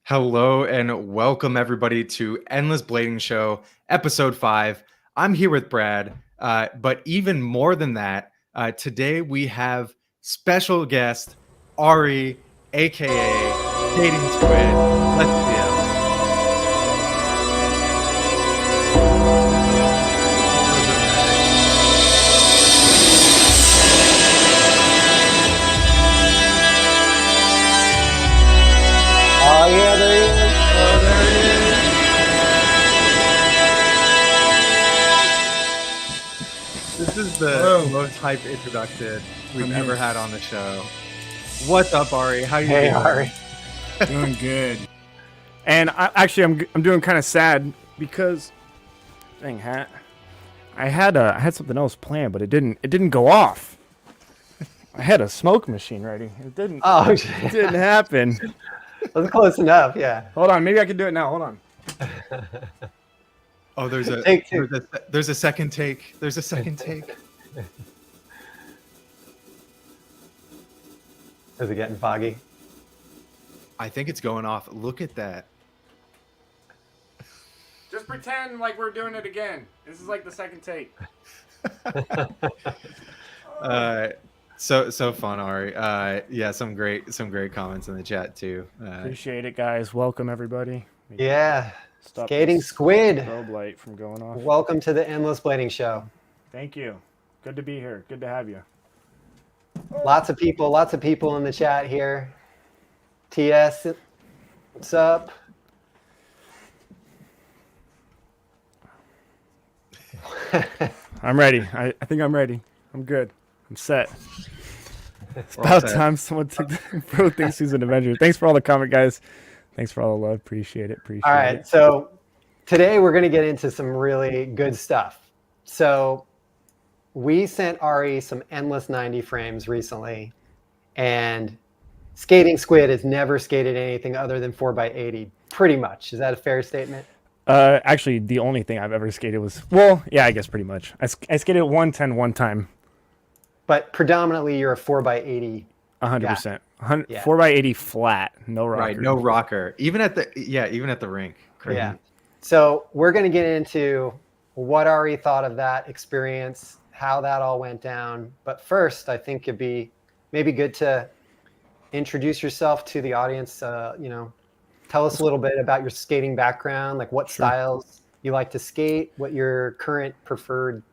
Hello and welcome everybody to Endless Blading Show, episode 5. I'm here with Brad, but even more than that, today we have special guest Ari, aka Dating Squid. Let's see him. Oh yeah, there he is. Oh, there he is. This is the Hello. most hype introduction we've I'm ever here. had on the show. What's up, Ari? How you Hey doing? Ari. Doing good. And I'm doing kind of sad because, dang hat, I had something else planned, but it didn't go off. I had a smoke machine ready. It didn't. Oh, It didn't happen. that's close enough. Yeah. Hold on, maybe I can do it now. Hold on. Oh, there's a Take two. there's a second take. There's a second take. Is it getting foggy? I think it's going off. Look at that. Just pretend like we're doing it again. This is like the second take. So fun, Ari. Yeah, some great comments in the chat too. Appreciate it, guys. Welcome everybody. Yeah. Stop Skating this Squid. strobe light from going off. Welcome to the Endless Blading Show. Thank you. Good to be here. Good to have you. Lots of people in the chat here. TS, what's up? I'm ready. I think I'm ready. I'm good. I'm set. It's We're all about set. time someone took the Bro thinks he's an Avenger. Thanks for all the comment, guys. Thanks for all the love. Appreciate it. Appreciate All right, it. so today we're going to get into some really good stuff. So we sent Ari some Endless 90 frames recently, and Skating Squid has never skated anything other than 4x80, pretty much. Is that a fair statement? Actually, the only thing I've ever skated was, well, yeah, I guess pretty much. I skated 110 one time, But predominantly you're a 4x80. 100%. Yeah. 4x80 flat, no rocker. Right, no rocker. Even at the rink. Crazy. Yeah. So we're going to get into what Ari thought of that experience, how that all went down. But first, I think it'd be maybe good to introduce yourself to the audience. Tell us a little bit about your skating background, like what styles you like to skate, what your current preferred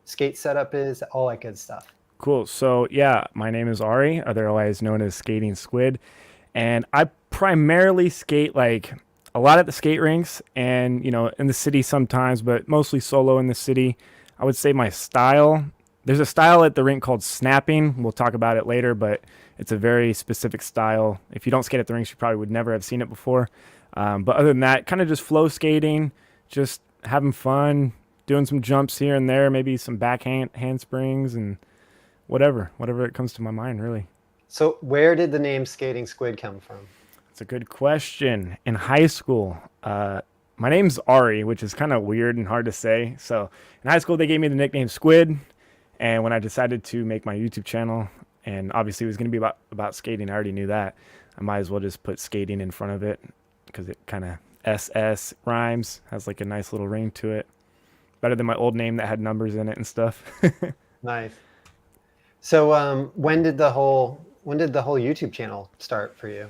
skate setup is, all that good stuff. Cool. So, yeah, my name is Ari, otherwise known as Skating Squid. And I primarily skate like a lot at the skate rinks and, in the city sometimes, but mostly solo in the city. I would say my style, there's a style at the rink called snapping. We'll talk about it later, but it's a very specific style. If you don't skate at the rinks, you probably would never have seen it before. But other than that, kind of just flow skating, just having fun, doing some jumps here and there, maybe some backhand handsprings and whatever it comes to my mind, really. So where did the name Skating Squid come from? It's a good question. In high school, my name's Ari, which is kind of weird and hard to say. So in high school, they gave me the nickname Squid. And when I decided to make my YouTube channel, and obviously it was going to be about skating, I already knew that. I might as well just put skating in front of it because it kind of SS rhymes, has like a nice little ring to it. Better than my old name that had numbers in it and stuff. Nice. So when did the whole YouTube channel start for you?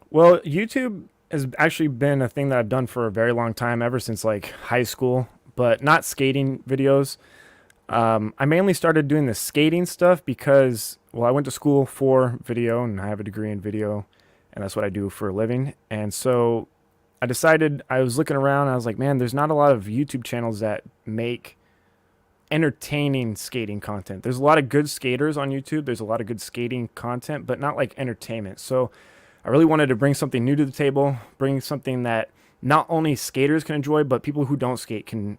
Well, YouTube has actually been a thing that I've done for a very long time, ever since like high school, but not skating videos. I mainly started doing the skating stuff because, well, I went to school for video and I have a degree in video, and that's what I do for a living. And so I decided, I was looking around and I was like, man, there's not a lot of YouTube channels that make entertaining skating content. There's a lot of good skaters on YouTube. There's a lot of good skating content, but not like entertainment. So I really wanted to bring something new to the table, bring something that not only skaters can enjoy, but people who don't skate can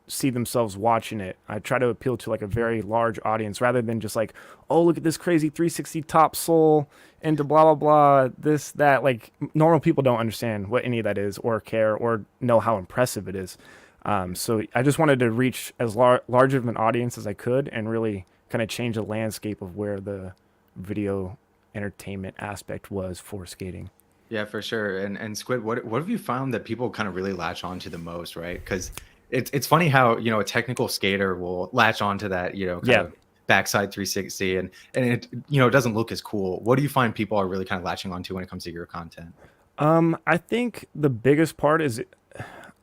see themselves watching it. I try to appeal to like a very large audience rather than just like, oh, look at this crazy 360 top sole into blah, blah, blah, this, that. Like normal people don't understand what any of that is or care or know how impressive it is. So I just wanted to reach as large of an audience as I could and really kind of change the landscape of where the video entertainment aspect was for skating. Yeah, for sure. And Squid, what have you found that people kind of really latch on to the most, right? Because it's funny how, a technical skater will latch on to that, kind Yeah. of backside 360, and it, it doesn't look as cool. What do you find people are really kind of latching onto when it comes to your content? I think the biggest part is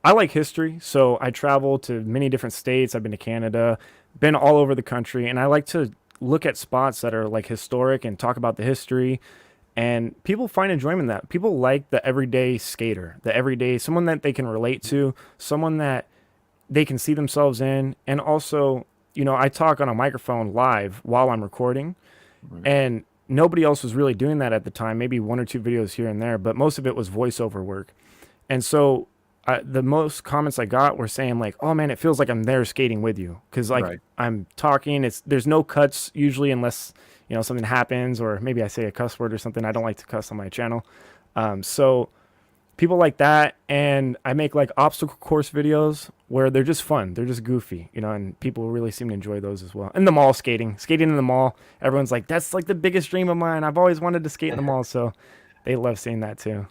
I like history, so I travel to many different states. I've been to Canada, been all over the country, and I like to look at spots that are like historic and talk about the history. And people find enjoyment in that. People like the everyday skater, the everyday someone that they can relate to, someone that they can see themselves in, and also, I talk on a microphone live while I'm recording, Right. and nobody else was really doing that at the time. Maybe one or two videos here and there, but most of it was voiceover work. And so the most comments I got were saying like, "Oh man, it feels like I'm there skating with you," because like Right. I'm talking. There's no cuts usually unless something happens or maybe I say a cuss word or something. I don't like to cuss on my channel, so people like that. And I make like obstacle course videos where they're just fun, they're just goofy, and people really seem to enjoy those as well. And the mall skating in the mall, everyone's like, that's like the biggest dream of mine. I've always wanted to skate in the mall, so they love seeing that too.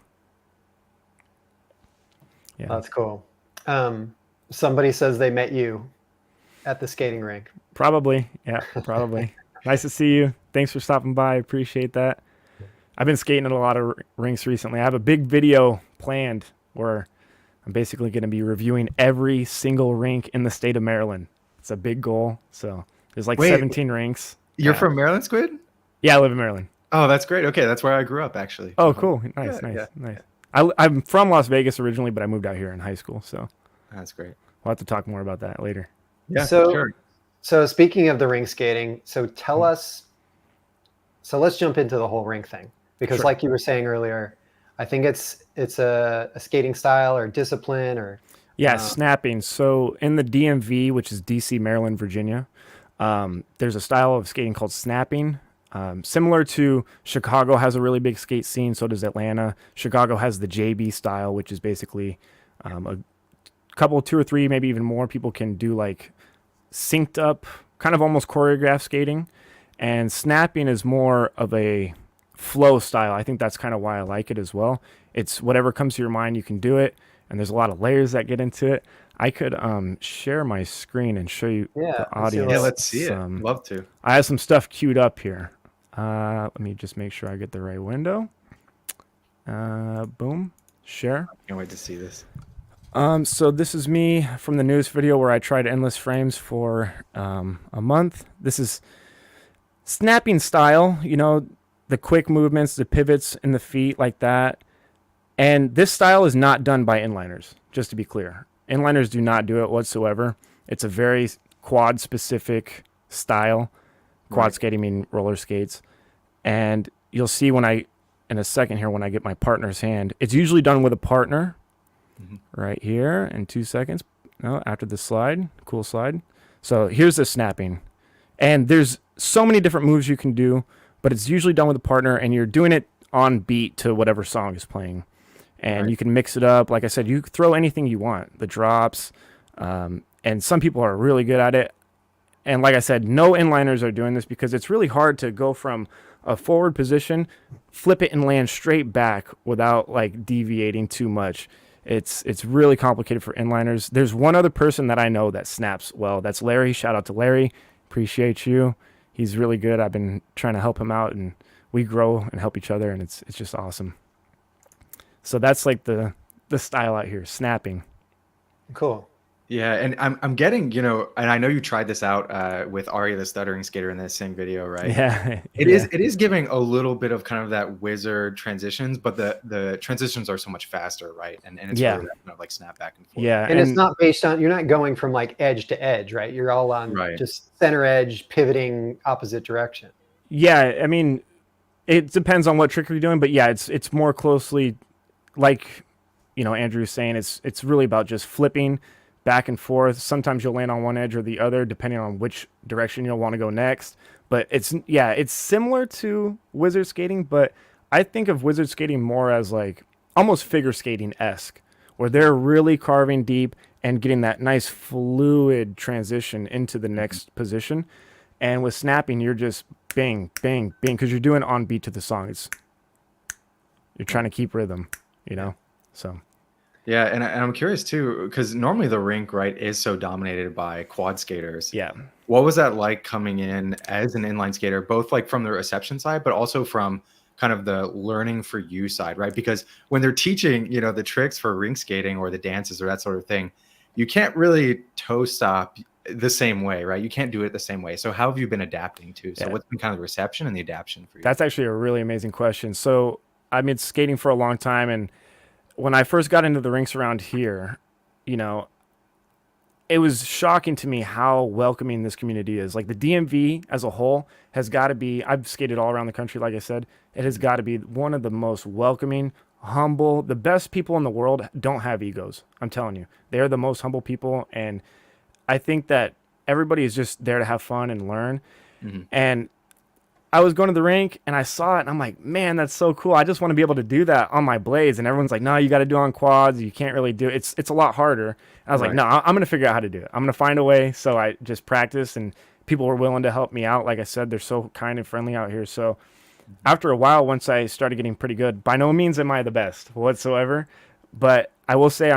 Yeah. That's cool. Somebody says they met you at the skating rink. Probably. Yeah, probably. Nice to see you. Thanks for stopping by. I appreciate that. I've been skating at a lot of rinks recently. I have a big video planned where I'm basically going to be reviewing every single rink in the state of Maryland. It's a big goal. So there's like Wait, 17 rinks. You're Yeah. from Maryland, Squid? Yeah, I live in Maryland. Oh, that's great. Okay, that's where I grew up, actually. Oh, cool. Nice, Yeah, nice, yeah. nice. I'm from Las Vegas originally, but I moved out here in high school. So That's great. we'll have to talk more about that later. Yeah, So- for sure. So speaking of the rink skating, so tell us. So let's jump into the whole rink thing, because Sure. like you were saying earlier, I think it's a skating style or discipline or Yeah, snapping. So in the DMV, which is DC, Maryland, Virginia, there's a style of skating called snapping. Similar to Chicago has a really big skate scene, so does Atlanta. Chicago has the JB style, which is basically a couple, two or three, maybe even more people can do like synced up, kind of almost choreographed skating. And snapping is more of a flow style. I think that's kind of why I like it as well. It's whatever comes to your mind, you can do it. And there's a lot of layers that get into it. I could share my screen and show you Yeah, the let's see audience. Yeah, let's see it. some- Love to. I have some stuff queued up here. Let me just make sure I get the right window. Boom. Share. Can't wait to see this. So this is me from the news video where I tried endless frames for a month. This is snapping style, the quick movements, the pivots in the feet like that. And this style is not done by inliners, just to be clear. Inliners do not do it whatsoever. It's a very quad specific style. Quad Right. skating mean roller skates. And you'll see in a second here when I get my partner's hand, it's usually done with a partner right here in 2 seconds. No, after the slide, cool slide. So here's the snapping. And there's so many different moves you can do, but it's usually done with a partner and you're doing it on beat to whatever song is playing. And Right. you can mix it up. Like I said, you throw anything you want, the drops. And some people are really good at it. And like I said, no inliners are doing this because it's really hard to go from a forward position, flip it and land straight back without like deviating too much. It's really complicated for inliners. There's one other person that I know that snaps well. That's Larry. Shout out to Larry. Appreciate you. He's really good. I've been trying to help him out and we grow and help each other and it's just awesome. So that's like the style out here, snapping. cool. Yeah, and I'm getting, and I know you tried this out with Ari the stuttering skater in this same video, right? Yeah. It is giving a little bit of kind of that wizard transitions, but the transitions are so much faster, right? And it's Yeah. really that kind of like snap back and forth. Yeah. And it's not based on, you're not going from like edge to edge, right? You're all on Right. just center edge, pivoting opposite direction. Yeah, I mean, it depends on what trick you're doing, but yeah, it's more closely like Andrew's saying. It's really about just flipping back and forth. Sometimes you'll land on one edge or the other, depending on which direction you'll want to go next. But it's similar to wizard skating, but I think of wizard skating more as like almost figure skating-esque, where they're really carving deep and getting that nice fluid transition into the next position. And with snapping, you're just bang, bang, bang, because you're doing on beat to the song. you're trying to keep rhythm, you know? So Yeah, and I'm curious too, because normally the rink, right, is so dominated by quad skaters. yeah. What was that like coming in as an inline skater, both like from the reception side, but also from kind of the learning for you side, right? Because when they're teaching, the tricks for rink skating or the dances or that sort of thing, you can't really toe stop the same way, right? You can't do it the same way. So how have you been adapting to? So Yeah. what's been kind of the reception and the adaptation for you? That's actually a really amazing question. So I've been skating for a long time, and when I first got into the rinks around here, you know, it was shocking to me how welcoming this community is. Like the DMV as a whole has got to be, I've skated all around the country, like I said, it has got to be one of the most welcoming, humble, the best people in the world don't have egos. I'm telling you, they're the most humble people. And I think that everybody is just there to have fun and learn. Hmm. And I was going to the rink and I saw it and I'm like, man, that's so cool. I just want to be able to do that on my blades. And everyone's like, no, you got to do it on quads. You can't really do it. It's a lot harder. And I was like, Right. no, I'm going to figure out how to do it. I'm going to find a way. So I just practiced and people were willing to help me out. Like I said, they're so kind and friendly out here. So after a while, once I started getting pretty good, by no means am I the best whatsoever, but I will say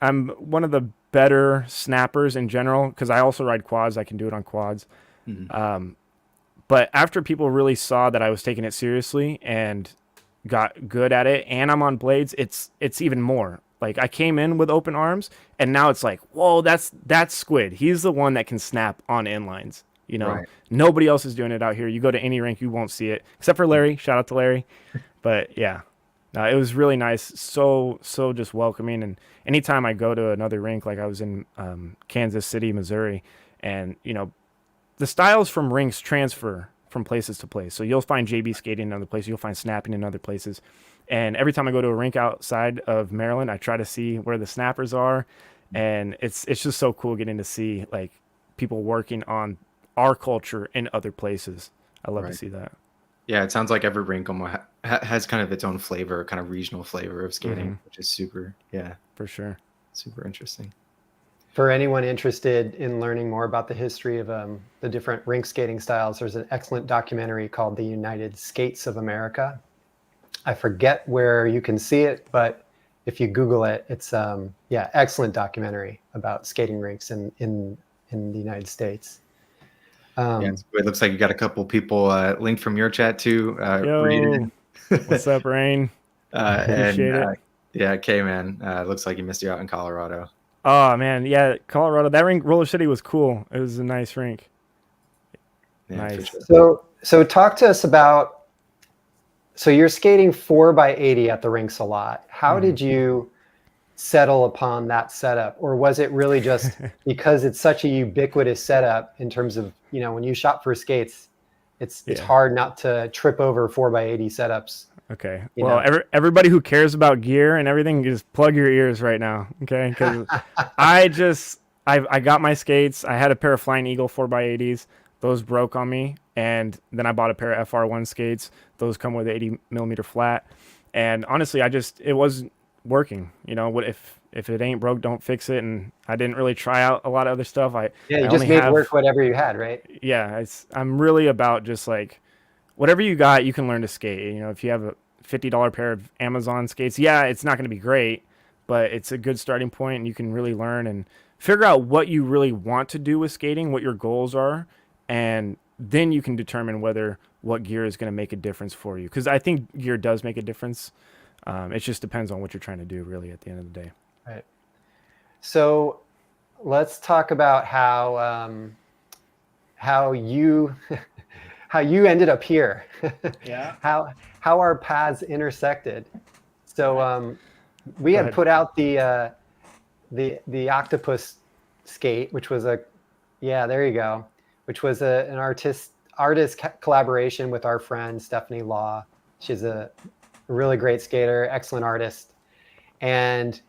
I'm one of the better snappers in general because I also ride quads. I can do it on quads. Mhm. But after people really saw that I was taking it seriously and got good at it, and I'm on blades, it's even more. Like I came in with open arms, and now it's like, whoa, that's Squid. He's the one that can snap on inlines. You know, Right. nobody else is doing it out here. You go to any rink, you won't see it, except for Larry. Shout out to Larry. But yeah, no, it was really nice. So just welcoming. And anytime I go to another rink, like I was in Kansas City, Missouri, and the styles from rinks transfer from places to place. So you'll find JB skating in other places. You'll find snapping in other places. And every time I go to a rink outside of Maryland, I try to see where the snappers are. And it's just so cool getting to see like people working on our culture in other places. I love to Right. see that. Yeah, it sounds like every rink almost has kind of its own flavor, kind of regional flavor of skating, which is For sure. super interesting. For anyone interested in learning more about the history of the different rink skating styles, there's an excellent documentary called The United Skates of America. I forget where you can see it, but if you Google it, it's excellent documentary about skating rinks in the United States. It looks like you got a couple people linked from your chat too. Yo, what's up, Rain? Appreciate it. Yeah, K-Man, looks like you missed you out in Colorado. Oh man, yeah, Colorado. That rink, Roller City, was cool. It was a nice rink. Yeah, for Nice. sure. So talk to us about. So you're skating 4x80 at the rinks a lot. How did you settle upon that setup, or was it really just because it's such a ubiquitous setup in terms of when you shop for skates, it's hard not to trip over 4x80 setups. Okay. Well, everybody who cares about gear and everything, just plug your ears right now. Okay. Because I got my skates. I had a pair of Flying Eagle 4x80s. Those broke on me. And then I bought a pair of FR1 skates. Those come with 80 millimeter flat. And honestly, it wasn't working. What if it ain't broke, don't fix it. And I didn't really try out a lot of other stuff. You just made work whatever you had, right? Yeah. I'm really about just like, whatever you got, you can learn to skate. If you have a $50 pair of Amazon skates, it's not going to be great, but it's a good starting point, and you can really learn and figure out what you really want to do with skating, what your goals are, and then you can determine whether what gear is going to make a difference for you. Because I think gear does make a difference. It just depends on what you're trying to do, really, at the end of the day. Right. So let's talk about how you how you ended up here. Yeah. How our paths intersected. So we had put out the octopus skate, which was there you go, which was an artist collaboration with our friend Stephanie Law. She's a really great skater, excellent artist. And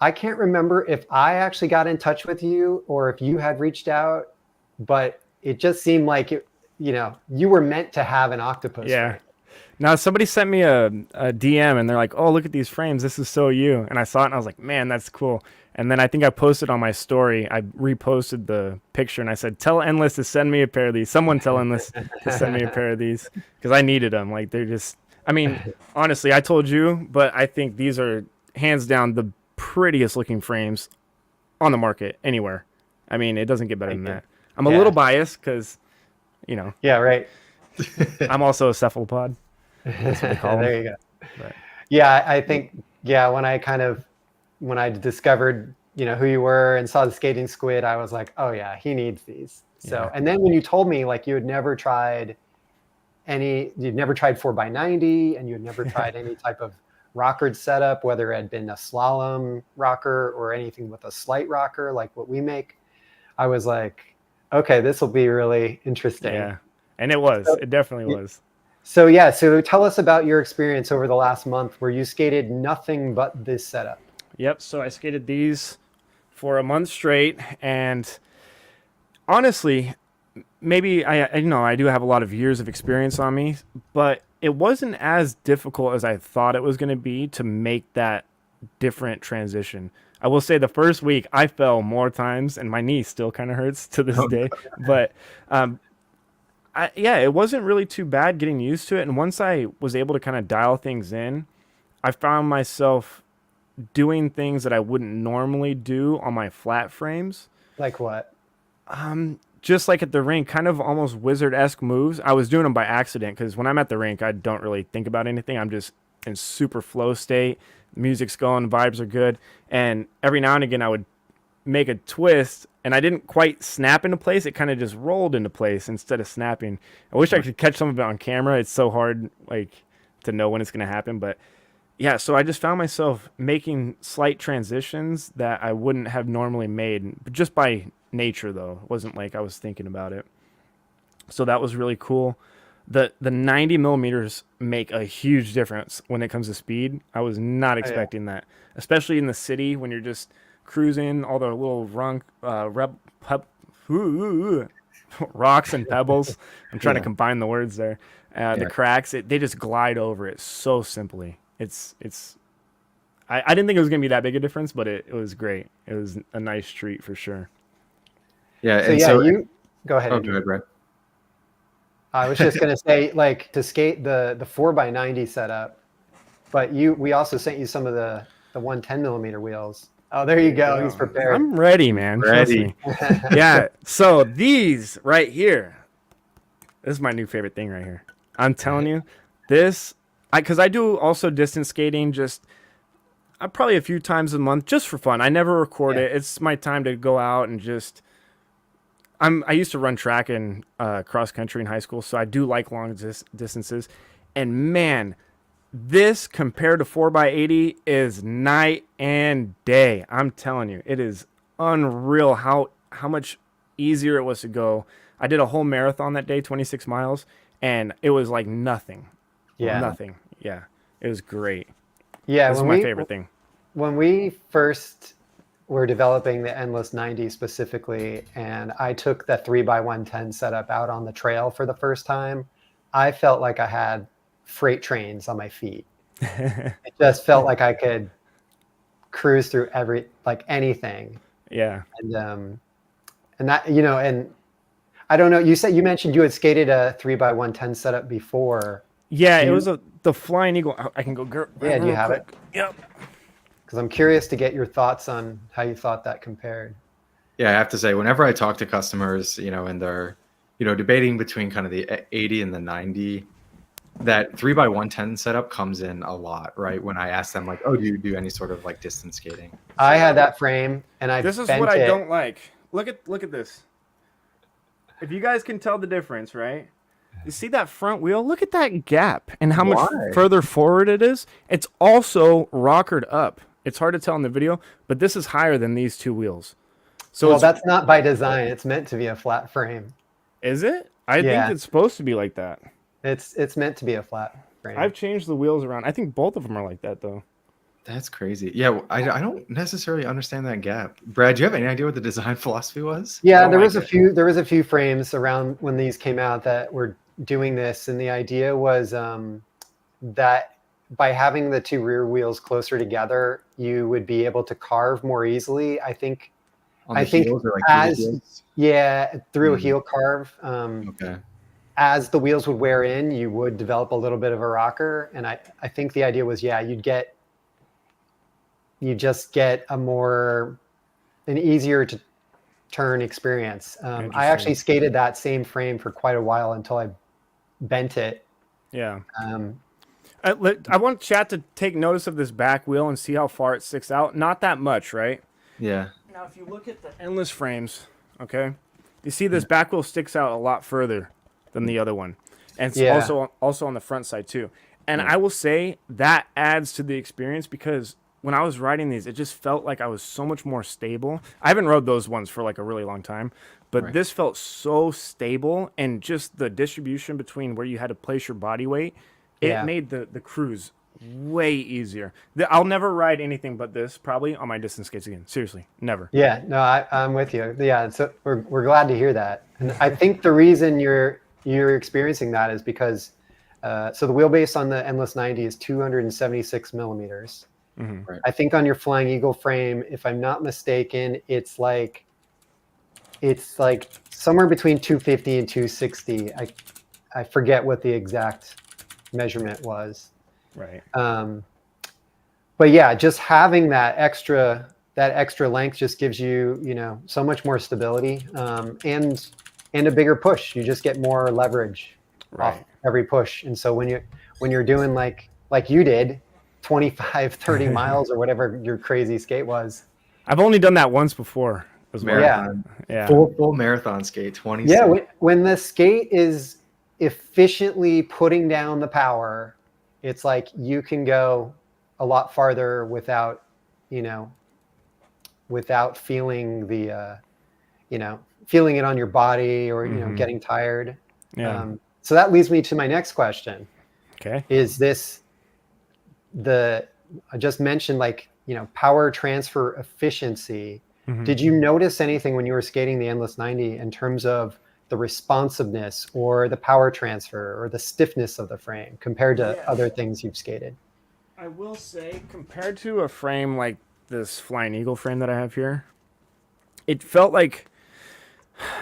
I can't remember if I actually got in touch with you or if you had reached out, but it just seemed like you were meant to have an octopus. Yeah. Frame. Now somebody sent me a DM and they're like, "Oh, look at these frames. This is so you." And I saw it and I was like, "Man, that's cool." And then I think I posted on my story. I reposted the picture and I said, "Tell Endless to send me a pair of these. Someone tell Endless to send me a pair of these because I needed them. Like they're just I mean, honestly, I told you, but I think these are hands down the prettiest looking frames on the market anywhere. I mean, it doesn't get better Thank than you. that. I'm a little Yeah. biased because, you know, Yeah. Right. I'm also a cephalopod. That's what they call them. There you go. But Yeah, I think yeah, when I discovered, who you were and saw the skating squid, I was like, oh yeah, he needs these. So, yeah, and then when you told me like you'd never tried 4x90 and you'd never tried any type of rockered setup, whether it had been a slalom rocker or anything with a slight rocker like what we make, I was like, okay, this will be really interesting. yeah, and it was. So, It definitely was. so yeah, so tell us about your experience over the last month where you skated nothing but this setup. Yep. So I skated these for a month straight, and honestly, maybe I do have a lot of years of experience on me, but it wasn't as difficult as I thought it was going to be to make that different transition. I will say the first week I fell more times, and my knee still kind of hurts to this Oh, day. But um, yeah, it wasn't really too bad getting used to it. And once I was able to kind of dial things in, I found myself doing things that I wouldn't normally do on my flat frames. Like what? Just like at the rink, kind of almost wizard-esque moves. I was doing them by accident because when I'm at the rink, I don't really think about anything. I'm just in super flow state. Music's going, vibes are good, and every now and again, I would make a twist, and I didn't quite snap into place. It kind of just rolled into place instead of snapping. I wish I could catch some of it on camera. It's so hard, like, to know when it's going to happen, but yeah, so I just found myself making slight transitions that I wouldn't have normally made, just by nature though. It wasn't like I was thinking about it. So that was really cool. The 90 millimeters make a huge difference when it comes to speed. I was not Oh, yeah. expecting that, especially in the city when you're just cruising all the little rocks and pebbles. I'm trying to Yeah. combine the words there. The Yeah. cracks, they just glide over it so simply. I didn't think it was gonna be that big a difference, but it was great. It was a nice treat for sure. Yeah. So And yeah, so, you go ahead, oh, go Andrew. ahead, Brett. I was just gonna say, like, to skate the 4x90 setup, but we also sent you some of the 110 millimeter wheels. Oh, there you go. He's prepared. I'm ready, man. Trust Ready. me. Yeah. So these right here, this is my new favorite thing right here. I'm telling you, this, because I do also distance skating, just probably a few times a month, just for fun. I never record Yeah. it. It's my time to go out and just. I used to run track and cross country in high school, so I do like long distances. And man, this compared to 4x80 is night and day. I'm telling you, it is unreal how much easier it was to go. I did a whole marathon that day, 26 miles, and it was like nothing. Yeah. Nothing. Yeah. It was great. Yeah. This is my favorite thing. When we first were developing the Endless 90 specifically, and I took the 3x110 setup out on the trail for the first time, I felt like I had freight trains on my feet. It just felt like I could cruise through anything. Yeah. And that, and I don't know, you mentioned you had skated a 3x110 setup before. Yeah, it was the Flying Eagle. I can go grab Yeah, do you have quick. it? Yep. Because I'm curious to get your thoughts on how you thought that compared. Yeah, I have to say, whenever I talk to customers, and they're, debating between kind of the 80 and the 90, that 3x110 setup comes in a lot, right? When I ask them, like, oh, do you do any sort of like distance skating? I had that frame, and I This is bent what I it. don't like. Look at this. If you guys can tell the difference, right? You see that front wheel? Look at that gap and how much Why? further forward it is. It's also rockered up. It's hard to tell in the video, but this is higher than these two wheels. So Well, that's not by design. It's meant to be a flat frame. is it? I Yeah. think it's supposed to be like that. It's meant to be a flat frame. I've changed the wheels around. I think both of them are like that though. That's crazy. Yeah, I don't necessarily understand that gap. Brad, do you have any idea what the design philosophy was? Yeah, don't there like was a it. few frames around when these came out that were doing this, and the idea was that by having the two rear wheels closer together, you would be able to carve more easily. I think On the I think heels or like through the as heels? yeah, through a Mhm. heel carve. Okay. as the wheels would wear in, you would develop a little bit of a rocker. And I think the idea was, yeah, you just get an easier to turn experience. I actually skated that same frame for quite a while until I bent it. Yeah. I want chat to take notice of this back wheel and see how far it sticks out. Not that much, right? Yeah. Now, if you look at the endless frames, okay, you see this back wheel sticks out a lot further than the other one, and it's also on the front side too. And I will say that adds to the experience because when I was riding these, it just felt like I was so much more stable. I haven't rode those ones for like a really long time, but this felt so stable, and just the distribution between where you had to place your body weight, it made the cruise way easier. I'll never ride anything but this probably on my distance skates again. Seriously, never. Yeah, no, I'm with you. Yeah, so we're glad to hear that. And I think the reason you're experiencing that is because so the wheelbase on the Endless 90 is 276 millimeters. Mm-hmm. I think on your Flying Eagle frame, if I'm not mistaken, it's like somewhere between 250 and 260. I forget what the exact measurement was. Right. But yeah, just having that extra length just gives you, so much more stability, and a bigger push. You just get more leverage off every push. And so when you're doing like you did 25, 30 miles or whatever your crazy skate was. I've only done that once before. Marathon. Yeah. Full marathon skate, 20. Yeah, when the skate is efficiently putting down the power, it's like you can go a lot farther without feeling feeling it on your body or, getting tired. Yeah. So that leads me to my next question. Okay. Is this I just mentioned power transfer efficiency. Mm-hmm. Did you notice anything when you were skating the Endless 90 in terms of the responsiveness or the power transfer or the stiffness of the frame compared to other things you've skated? I will say, compared to a frame like this Flying Eagle frame that I have here, it felt like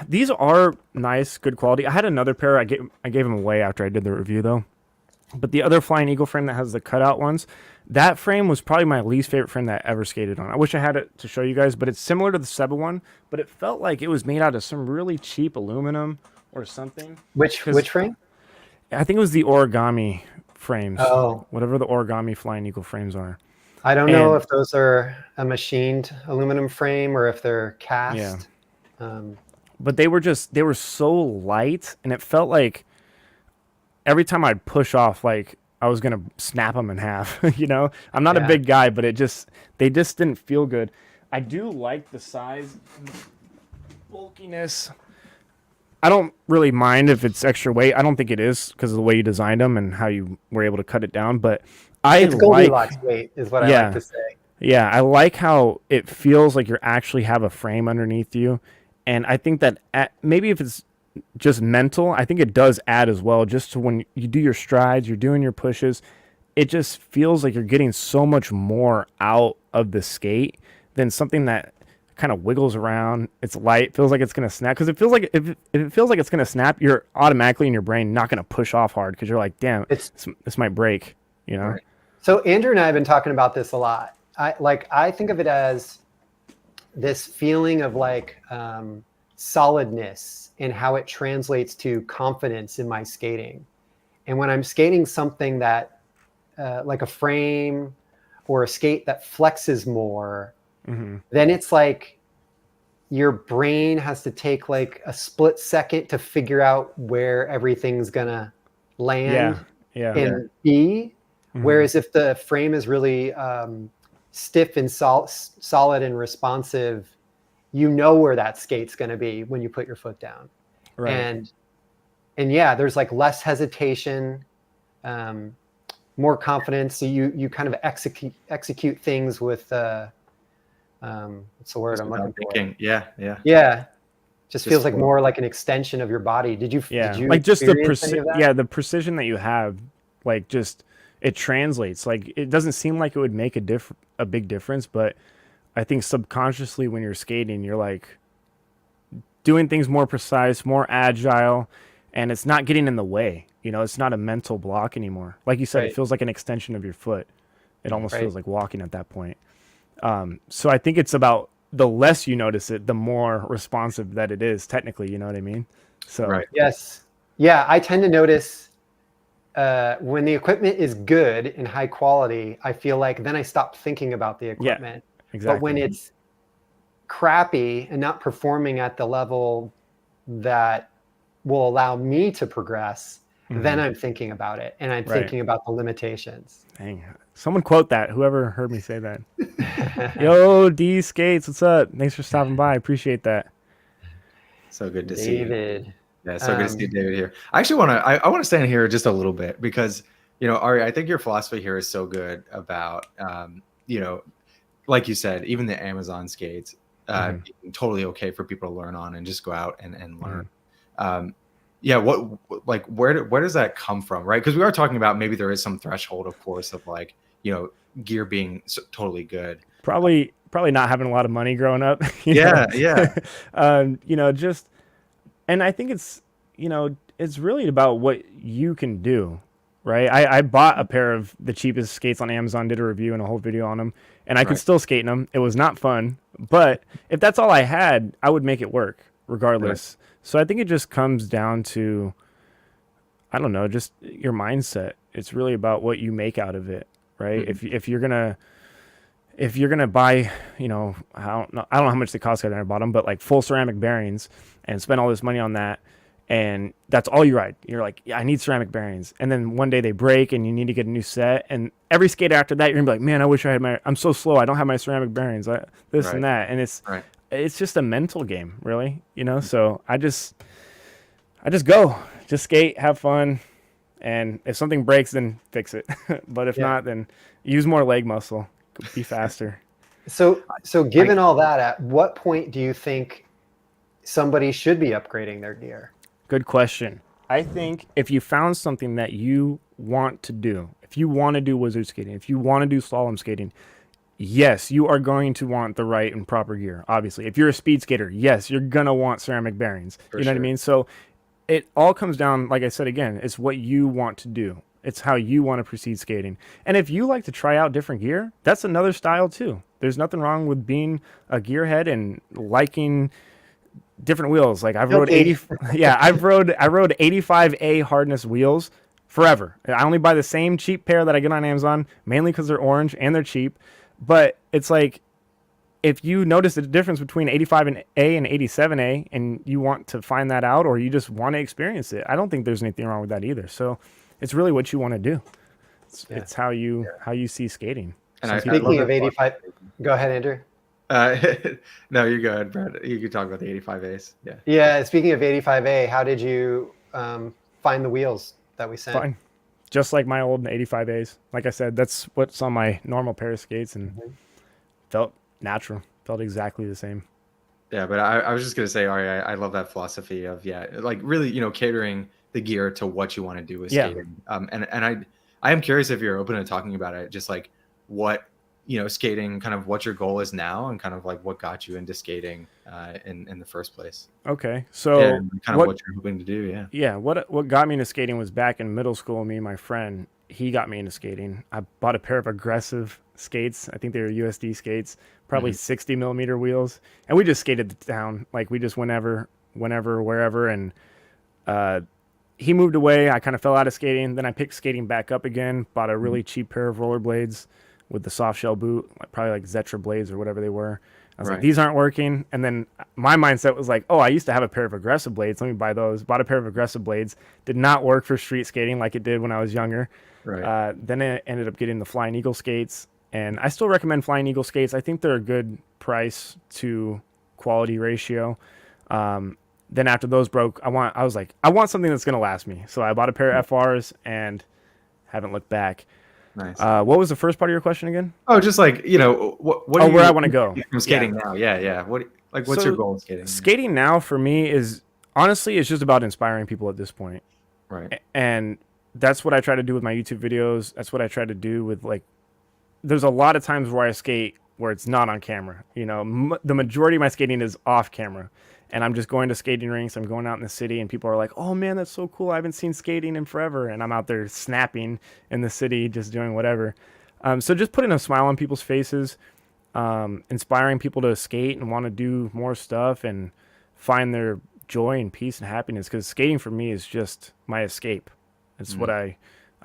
these are nice, good quality. I had another pair. I gave them away after I did the review, though. But the other Flying Eagle frame that has the cutout ones, that frame was probably my least favorite frame that I ever skated on. I wish I had it to show you guys, but it's similar to the Seba one, but it felt like it was made out of some really cheap aluminum or something. Which frame? I think it was the origami frames. Oh. Whatever the origami Flying Eagle frames are. I don't know if those are a machined aluminum frame or if they're cast. Yeah. But they were so light, and it felt like every time I'd push off, like I was gonna snap them in half. I'm not a big guy, but they just didn't feel good. I do like the size, bulkiness. I don't really mind if it's extra weight. I don't think it is because of the way you designed them and how you were able to cut it down. But it's Goldilocks weight is what I like to say. Yeah, I like how it feels like you actually have a frame underneath you, and I think that maybe if it's just mental, I think it does add as well. Just to when you do your strides, you're doing your pushes, it just feels like you're getting so much more out of the skate than something that kind of wiggles around. It's light, feels like it's gonna snap. Because it feels like if it feels like it's gonna snap, you're automatically in your brain not gonna push off hard because you're like, damn, this might break. Right. So Andrew and I have been talking about this a lot. I think of it as this feeling of solidness and how it translates to confidence in my skating. And when I'm skating something that like a frame or a skate that flexes more, then it's like your brain has to take like a split second to figure out where everything's gonna land and be. Whereas if the frame is really stiff and solid and responsive, you know where that skate's going to be when you put your foot down. Right. And yeah, there's like less hesitation, more confidence. So you kind of execute things with what's the word I'm looking for? Yeah. Just feels like more like an extension of your body. Did you like just the precision that you have, like just it translates. Like it doesn't seem like it would make a big difference, but I think subconsciously when you're skating, you're like doing things more precise, more agile, and it's not getting in the way. It's not a mental block anymore. Like you said, it Right. feels like an extension of your foot. It almost Right. feels like walking at that point. So I think it's about the less you notice it, the more responsive that it is. Technically, you know what I mean? So Right. Yes. Yeah, I tend to notice when the equipment is good and high quality, I feel like then I stop thinking about the yeah, equipment. But when exactly. it's crappy and not performing at the level that will allow me to progress, then I'm thinking about it and I'm Right. thinking about the limitations. Dang. Someone quote that. Whoever heard me say that. Yo, D Skates, what's up? Thanks for stopping by. I appreciate that. So good to see you. David. Yeah, so good to see David here. I actually want to I want to stand here just a little bit because Ari, I think your philosophy here is so good about like you said, even the Amazon skates being totally okay for people to learn on and just go out and learn. Yeah, where does that come from, right? Because we are talking about maybe there is some threshold, of course, of like gear being totally good. Probably not having a lot of money growing up. Yeah. Just, and I think it's really about what you can do, right? I bought a pair of the cheapest skates on Amazon, did a review and a whole video on them, and I could still skate in them. It was not fun, but if that's all I had, I would make it work regardless. So I think it just comes down to, I don't know, just your mindset. It's really about what you make out of it, right? If you're gonna buy, I don't know how much they cost. I never bought them, but like full ceramic bearings and spend all this money on that, and that's all you ride. You're like, yeah, I need ceramic bearings, and then one day they break and you need to get a new set. And every skate after that, you're gonna be like, man, I wish I had I'm so slow. I don't have my ceramic bearings. This and that, and it's just a mental game, really. So I just just skate, have fun, and if something breaks, then fix it. But if not, then use more leg muscle. Be faster. So given all that, at what point do you think somebody should be upgrading their gear? Good question. I think if you found something that you want to do, if you want to do wizard skating, if you want to do slalom skating, yes, you are going to want the right and proper gear. Obviously, if you're a speed skater, yes, you're gonna want ceramic bearings. You know what I mean? So it all comes down, like I said again, it's what you want to do. It's how you want to proceed skating. And if you like to try out different gear, that's another style too. There's nothing wrong with being a gearhead and liking different wheels. Like I've rode 80 yeah, I rode 85A hardness wheels forever. I only buy the same cheap pair that I get on Amazon, mainly because they're orange and they're cheap. But it's like, if you notice the difference between 85A and 87A and you want to find that out, or you just want to experience it, I don't think there's anything wrong with that either. So it's really what you want to do. It's how you see skating. And speaking of 85, go ahead, Andrew. No, you're good, Brad. You can talk about the 85 A's. Yeah. Yeah. Speaking of 85A, how did you find the wheels that we sent? Fine. Just like my old 85As. Like I said, that's what's on my normal pair of skates, and felt natural. Felt exactly the same. Yeah, but I was just gonna say, Ari, I love that philosophy of like really, catering the gear to what you want to do with skating. And I am curious if you're open to talking about it, just like what skating, kind of what your goal is now, and kind of like what got you into skating in the first place. Okay, so kind of what you're hoping to do. Yeah, what got me into skating was back in middle school. Me and my friend, he got me into skating. I bought a pair of aggressive skates. I think they were USD skates, probably 60 millimeter wheels, and we just skated down. Like we just whenever, wherever. And he moved away. I kind of fell out of skating. Then I picked skating back up again. Bought a really cheap pair of rollerblades with the soft shell boot, probably like Zetra blades or whatever they were. I was like, these aren't working. And then my mindset was like, oh, I used to have a pair of aggressive blades. Let me buy those. Bought a pair of aggressive blades. Did not work for street skating like it did when I was younger. Then I ended up getting the Flying Eagle skates. And I still recommend Flying Eagle skates. I think they're a good price to quality ratio. Then after those broke, I was like, I want something that's going to last me. So I bought a pair of FRs and haven't looked back. Nice. What was the first part of your question again? Oh, just like what where I want to go from skating now? Yeah. What's your goal in skating? Skating now for me is honestly, it's just about inspiring people at this point. Right. And that's what I try to do with my YouTube videos. That's what I try to do with there's a lot of times where I skate where it's not on camera. You know, the majority of my skating is off camera, and I'm just going to skating rinks. I'm going out in the city, and people are like, "Oh man, that's so cool! I haven't seen skating in forever." And I'm out there snapping in the city, just doing whatever. So just putting a smile on people's faces, inspiring people to skate and want to do more stuff and find their joy and peace and happiness. Because skating for me is just my escape. It's what I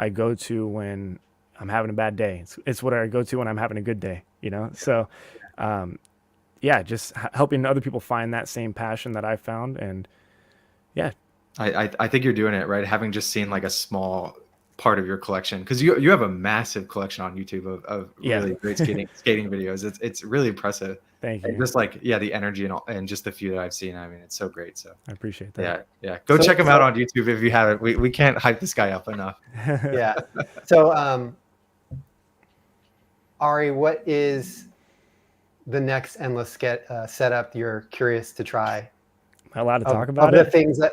go to when I'm having a bad day. It's what I go to when I'm having a good day, you know? So, yeah, just helping other people find that same passion that I found. And yeah. I think you're doing it right. Having just seen like a small part of your collection, because you have a massive collection on YouTube of really great skating videos. It's really impressive. Thank you. And just like, yeah, the energy and just the few that I've seen. I mean, it's so great. So I appreciate that. Yeah. Go check him out on YouTube if you haven't. We can't hype this guy up enough. Yeah. So, Ari, what is the next endless setup you're curious to try? Am I allowed to talk about it?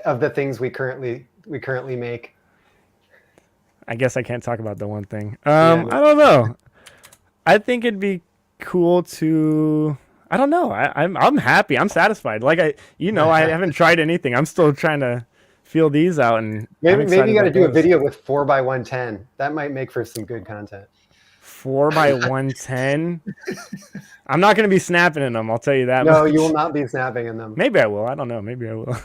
Of the things we currently make. I guess I can't talk about the one thing. I don't know. I think it'd be cool to. I don't know. I'm happy. I'm satisfied. Like I haven't tried anything. I'm still trying to feel these out, and maybe you got to do a video with 4x110. That might make for some good content. 4x110. I'm not going to be snapping in them. I'll tell you that. No, much. You will not be snapping in them. Maybe I will. I don't know. Maybe I will.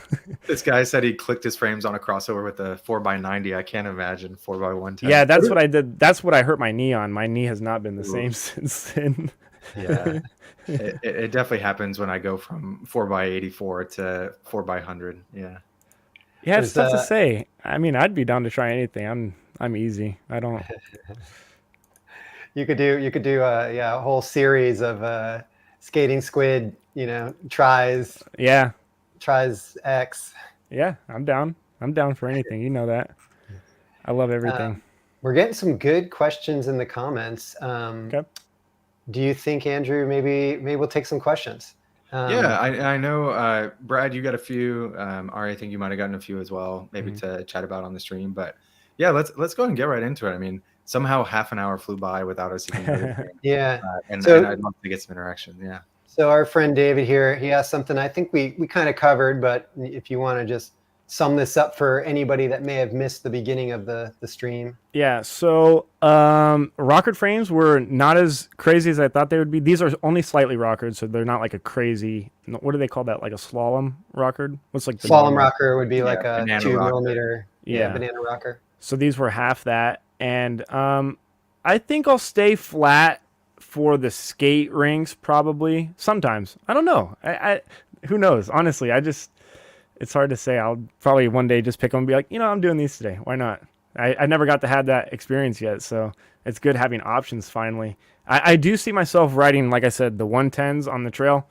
This guy said he clicked his frames on a crossover with a 4x90. I can't imagine 4x110. Yeah, that's what I did. That's what I hurt my knee on. My knee has not been the same since then. Yeah, it definitely happens when I go from 4x84 to 4x100. Yeah. Yeah, it's tough to say. I mean, I'd be down to try anything. I'm easy. I don't. You could do a whole series of skating squid, tries. Yeah. Tries X. Yeah, I'm down. I'm down for anything. You know that. I love everything. We're getting some good questions in the comments. Okay. Do you think, Andrew, maybe we'll take some questions? Yeah, I know, Brad, you got a few. Ari, I think you might have gotten a few as well, maybe to chat about on the stream. But yeah, let's go ahead and get right into it. I mean, somehow half an hour flew by without us even doing anything. Yeah. And I'd love to get some interaction. Yeah. So our friend David here, he asked something I think we kind of covered, but if you want to just sum this up for anybody that may have missed the beginning of the stream. Yeah, so rockered frames were not as crazy as I thought they would be. These are only slightly rockered, so they're not like a crazy, what do they call that? Like a slalom rockered? What's like the slalom rocker would be like a 2 rocker. millimeter banana rocker. So these were half that. And I think I'll stay flat for the skate rinks probably sometimes. I don't know. I who knows? Honestly, it's hard to say. I'll probably one day just pick them and be like, I'm doing these today. Why not? I never got to have that experience yet, so it's good having options finally. I do see myself riding, like I said, the 110s on the trail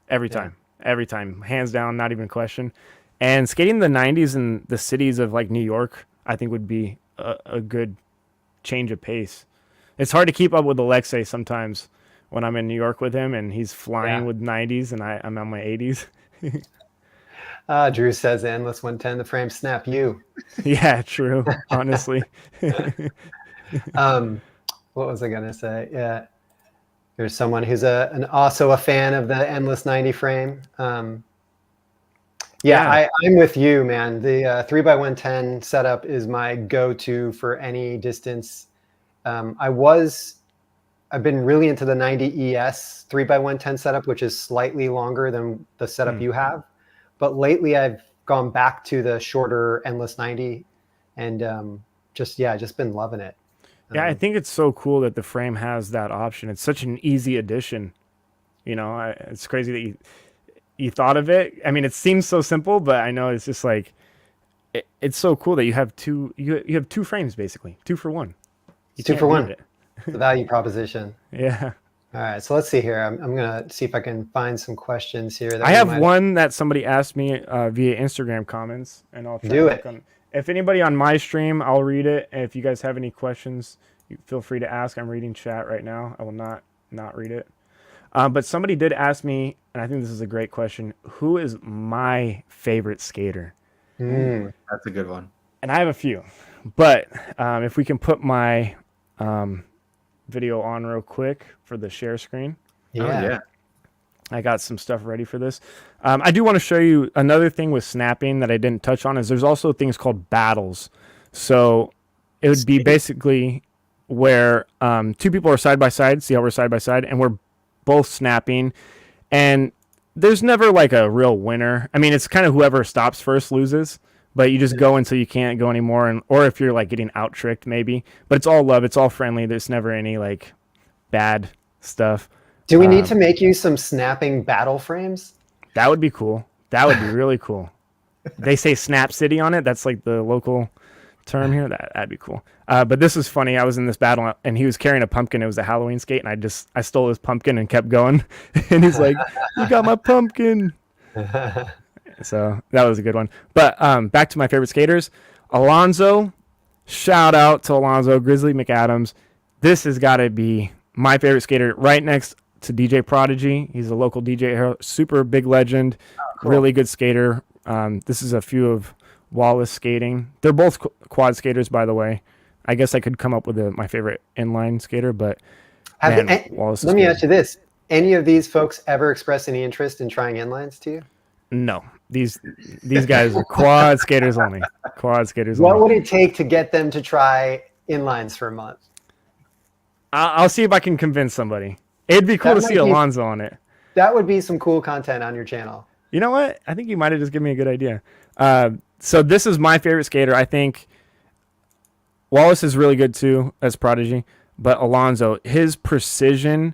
every time. Every time. Hands down, not even a question. And skating the 90s in the cities of like New York, I think would be a good change of pace. It's hard to keep up with Alexei sometimes when I'm in New York with him and he's flying with 90s and I'm on my 80s. Drew says endless 110, the frame snap you. Yeah, true. Honestly. What was I gonna say? Yeah, there's someone who's also a fan of the endless 90 frame. I'm with you, man. The 3x110 setup is my go-to for any distance. I've been really into the 90 ES 3x110 setup, which is slightly longer than the setup you have. But lately I've gone back to the shorter endless 90 and just been loving it. Yeah, I think it's so cool that the frame has that option. It's such an easy addition. It's crazy that you thought of it. I mean, it seems so simple, but I know it's just like it's so cool that you have two frames basically, 2 for 1. Two for 1. The value proposition. Yeah. All right, so let's see here. I'm gonna see if I can find some questions here. I have one that somebody asked me via Instagram comments, and I'll try do it. If anybody on my stream, I'll read it. And if you guys have any questions, feel free to ask. I'm reading chat right now. I will not read it. But somebody did ask me, and I think this is a great question. Who is my favorite skater? That's a good one. And I have a few, but if we can put my video on real quick for the share screen. Yeah. Oh yeah. I got some stuff ready for this. I do want to show you another thing with snapping that I didn't touch on is there's also things called battles. So it would be basically where two people are side by side. See how we're side by side, and we're both snapping, and there's never like a real winner. I mean, it's kind of whoever stops first loses, but you just go until you can't go anymore, and or if you're like getting out tricked maybe. But it's all love. It's all friendly. There's never any like bad stuff. Do we need to make you some snapping battle frames? That would be cool. That would be really cool. They say Snap City on it. That's like the local term here. That'd be cool. But this was funny. I was in this battle and he was carrying a pumpkin. It was a Halloween skate, and I stole his pumpkin and kept going. And he's like, "You got my pumpkin." So that was a good one. But back to my favorite skaters, Alonzo. Shout out to Alonzo Grizzly McAdams. This has got to be my favorite skater, right next to DJ Prodigy. He's a local DJ here, super big legend, cool. Really good skater. This is a few of Wallace skating. They're both quad skaters, by the way. I guess I could come up with my favorite inline skater, but Wallace. Let me ask you this: any of these folks ever express any interest in trying inlines to you? No, these guys are quad skaters only. Quad skaters. What only. would it take to get them to try inlines for a month? I'll see if I can convince somebody. It'd be cool to see Alonzo on it. That would be some cool content on your channel. You know what? I think you might have just given me a good idea. So this is my favorite skater. I think Wallace is really good too as Prodigy, but Alonzo, his precision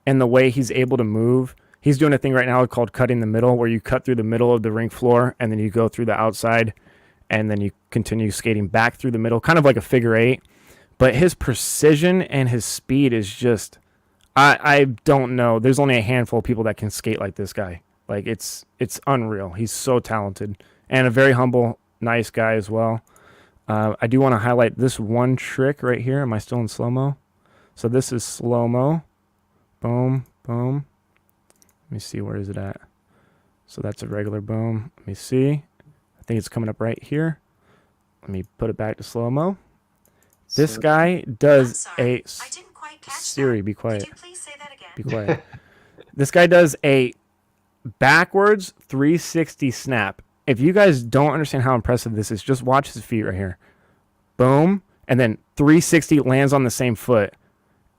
and the way he's able to move. He's doing a thing right now called cutting the middle, where you cut through the middle of the rink floor and then you go through the outside and then you continue skating back through the middle, kind of like a figure eight. But his precision and his speed is just, I don't know. There's only a handful of people that can skate like this guy. Like it's unreal. He's so talented and a very humble, nice guy as well. I do want to highlight this one trick right here. Am I still in slow-mo? So this is slow-mo. Boom, boom. Let me see, where is it at? So that's a regular boom. Let me see. I think it's coming up right here. Let me put it back to slow-mo. This guy does a... Siri, be quiet. Could you please say that again? Be quiet. This guy does a backwards 360 snap. If you guys don't understand how impressive this is, just watch his feet right here. Boom. And then 360 lands on the same foot.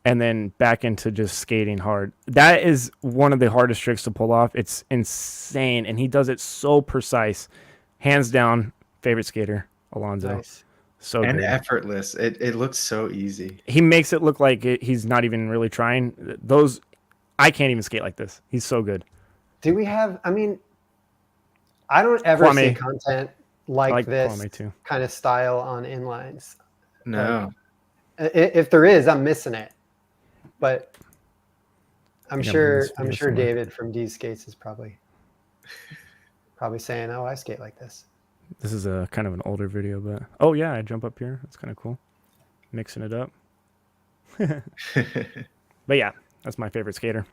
And then back into just skating hard. That is one of the hardest tricks to pull off. It's insane. And he does it so precise. Hands down, favorite skater, Alonzo. Nice. So And good. effortless. It looks so easy. He makes it look like he's not even really trying. I can't even skate like this. He's so good. Do we have, I mean, I don't ever Kwame. see content like, I like this Kwame too. kind of style on inlines. No. If there is, I'm missing it. But I'm Yeah, sure this video somewhere. David from D Skates is probably saying, "Oh, I skate like this." This is a kind of an older video, but oh yeah, I jump up here. That's kind of cool. Mixing it up. But yeah, that's my favorite skater.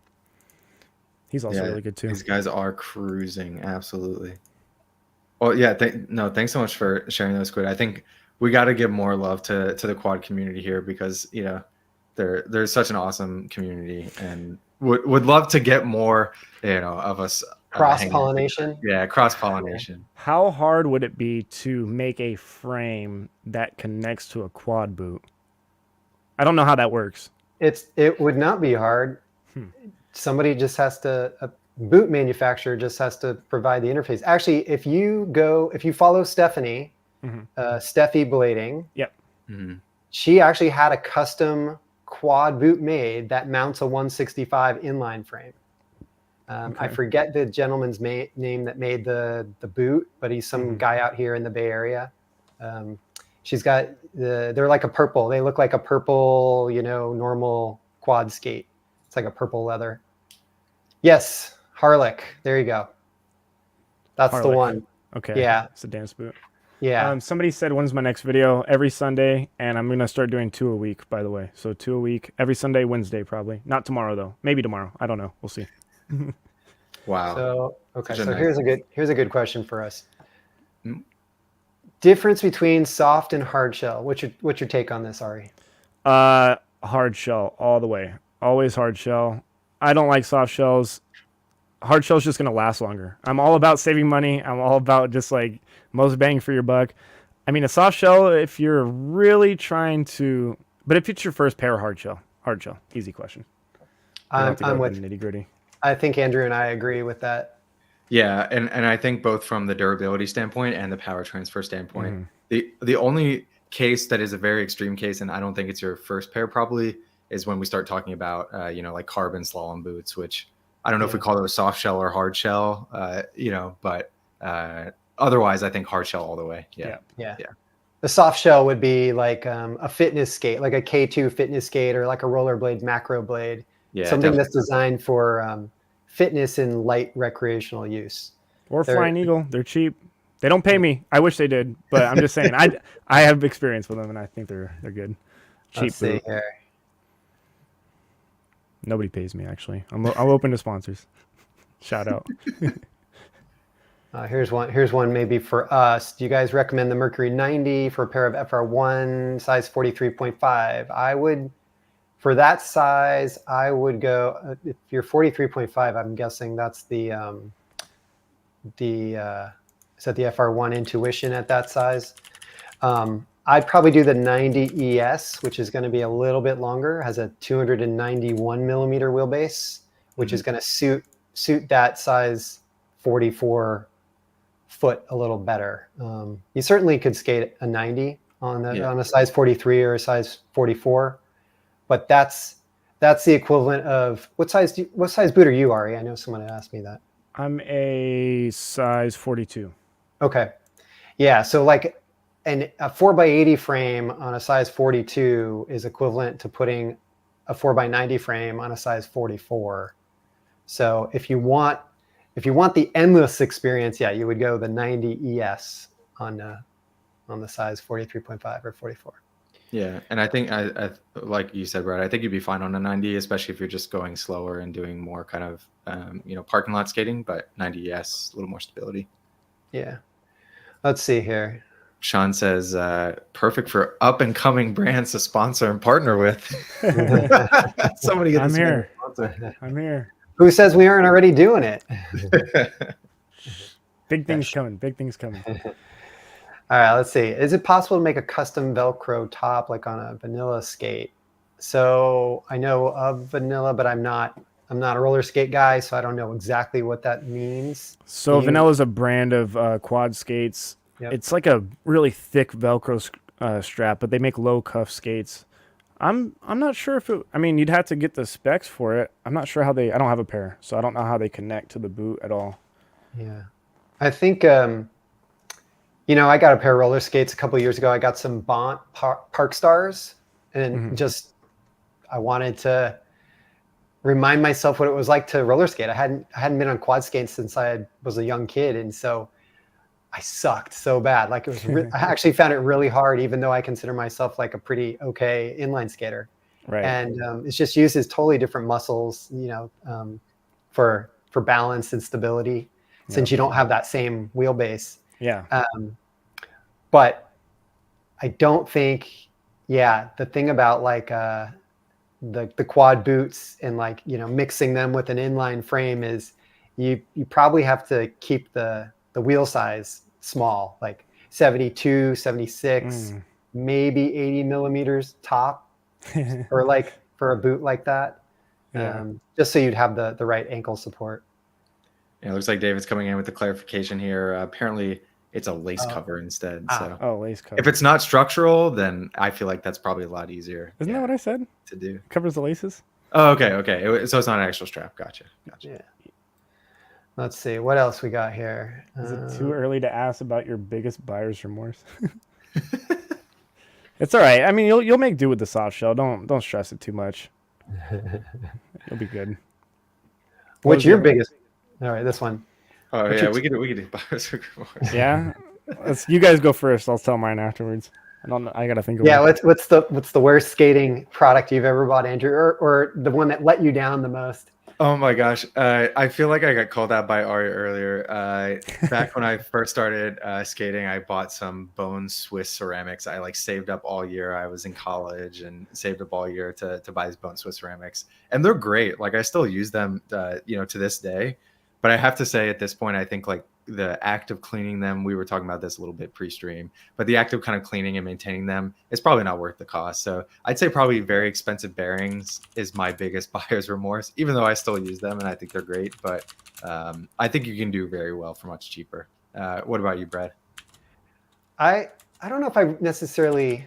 He's also really good too. These guys are cruising, absolutely. Well, yeah, thanks so much for sharing those, Squid. I think we got to give more love to the quad community here because, you know, there's such an awesome community and would love to get more, you know, of us Cross-pollination. Yeah, cross-pollination. How hard would it be to make a frame that connects to a quad boot? I don't know how that works. It would not be hard. Somebody just has to, a boot manufacturer just has to provide the interface. Actually, if you follow Stephanie, Steffi Blading, Yep. she actually had a custom quad boot made that mounts a 165 inline frame. I forget the gentleman's name that made the boot, but he's some guy out here in the Bay Area. She's got they're like a purple. They look like a purple, you know, normal quad skate. It's like a purple leather. Yes, Harlech. There you go. That's the Harlech. one. Okay. Yeah. It's a dance boot. Yeah. Somebody said, when's my next video? Every Sunday, and I'm going to start doing 2 a week, by the way. So 2 a week, every Sunday, Wednesday, probably. Not tomorrow, though. Maybe tomorrow. I don't know. We'll see. Wow. So okay. Such a So nice- here's a good question for us. Difference between soft and hard shell. What's your take on this, Ari? Hard shell all the way. Always hard shell. I don't like soft shells. Hard shell's just gonna last longer. I'm all about saving money. I'm all about just like most bang for your buck. I mean, a soft shell if you're really trying to, but if it's your first pair, hard shell, easy question. We don't have to go I'm to with. the nitty gritty. I think Andrew and I agree with that. Yeah, and I think both from the durability standpoint and the power transfer standpoint, the only case that is a very extreme case, and I don't think it's your first pair probably, is when we start talking about like carbon slalom boots, which I don't know if we call those soft shell or hard shell, but otherwise I think hard shell all the way. Yeah. The soft shell would be like a fitness skate, like a K2 fitness skate, or like a rollerblade, macro blade, something that's designed for fitness and light recreational use. Or Flying Eagle, they're cheap. They don't pay me. I wish they did, but I'm just saying I have experience with them and I think they're good. Cheap. Let's see here. Nobody pays me actually. I'm open to sponsors. Shout out. Here's one maybe for us. Do you guys recommend the Mercury 90 for a pair of FR1 size 43.5? I would, for that size, I would go, if you're 43.5, I'm guessing that's is that the FR1 Intuition at that size? I'd probably do the 90 ES, which is going to be a little bit longer, has a 291 millimeter wheelbase, which is going to suit that size 44 foot a little better. You certainly could skate a 90 on a size 43 or a size 44, but that's the equivalent of what size boot are you, Ari? I know someone had asked me that. I'm a size 42. Okay, yeah. So like a 4x80 frame on a size 42 is equivalent to putting a 4x90 frame on a size 44. So if you want the endless experience, you would go the 90 ES on the size 43.5 or 44. Yeah, and I think I like you said, Brad, I think you'd be fine on a 90, especially if you're just going slower and doing more kind of parking lot skating. But 90 ES, a little more stability. Yeah. Let's see here. Sean says, perfect for up and coming brands to sponsor and partner with. Somebody get I'm here. I'm here. Who says we aren't already doing it? Big things coming. Big things coming. All right, let's see. Is it possible to make a custom Velcro top like on a vanilla skate? So I know of vanilla, but I'm not a roller skate guy, so I don't know exactly what that means. So vanilla is a brand of quad skates. Yep. It's like a really thick Velcro strap, but they make low cuff skates. I'm not sure if it. I mean, you'd have to get the specs for it. I'm not sure how they. I don't have a pair, so I don't know how they connect to the boot at all. Yeah, I think I got a pair of roller skates a couple of years ago. I got some Bont Park Stars, and I wanted to remind myself what it was like to roller skate. I hadn't been on quad skates since I was a young kid, and so I sucked so bad. Like it was, I actually found it really hard, even though I consider myself like a pretty okay inline skater. Right. And it just uses totally different muscles, for balance and stability, since you don't have that same wheelbase. Yeah. But I don't think, the thing about like the quad boots and like mixing them with an inline frame is you probably have to keep the wheel size small, like 72, 76, maybe 80 millimeters top, or like for a boot like that, just so you'd have the right ankle support. Yeah, it looks like David's coming in with the clarification here. Apparently, it's a lace cover instead. So lace cover. If it's not structural, then I feel like that's probably a lot easier. Isn't that what I said? To do. It covers the laces? Oh, okay. So it's not an actual strap. Gotcha. Yeah. Let's see what else we got here. Is it too early to ask about your biggest buyer's remorse? It's all right. I mean, you'll make do with the soft shell. Don't stress it too much. You'll be good. What's your biggest? All right, this one. Oh yeah, we could do buyer's remorse. Yeah, you guys go first. I'll tell mine afterwards. I gotta think of what's the worst skating product you've ever bought, Andrew, or the one that let you down the most? Oh my gosh. I feel like I got called out by Ari earlier. Back when I first started skating, I bought some bone Swiss ceramics. I like saved up all year. I was in college and saved up all year to buy these bone Swiss ceramics. And they're great. Like I still use them, to this day. But I have to say at this point, I think like the act of cleaning them, we were talking about this a little bit pre-stream, but the act of kind of cleaning and maintaining them is probably not worth the cost. So I'd say probably very expensive bearings is my biggest buyer's remorse, even though I still use them and I think they're great. But I think you can do very well for much cheaper. What about you, Brad? I don't know if I necessarily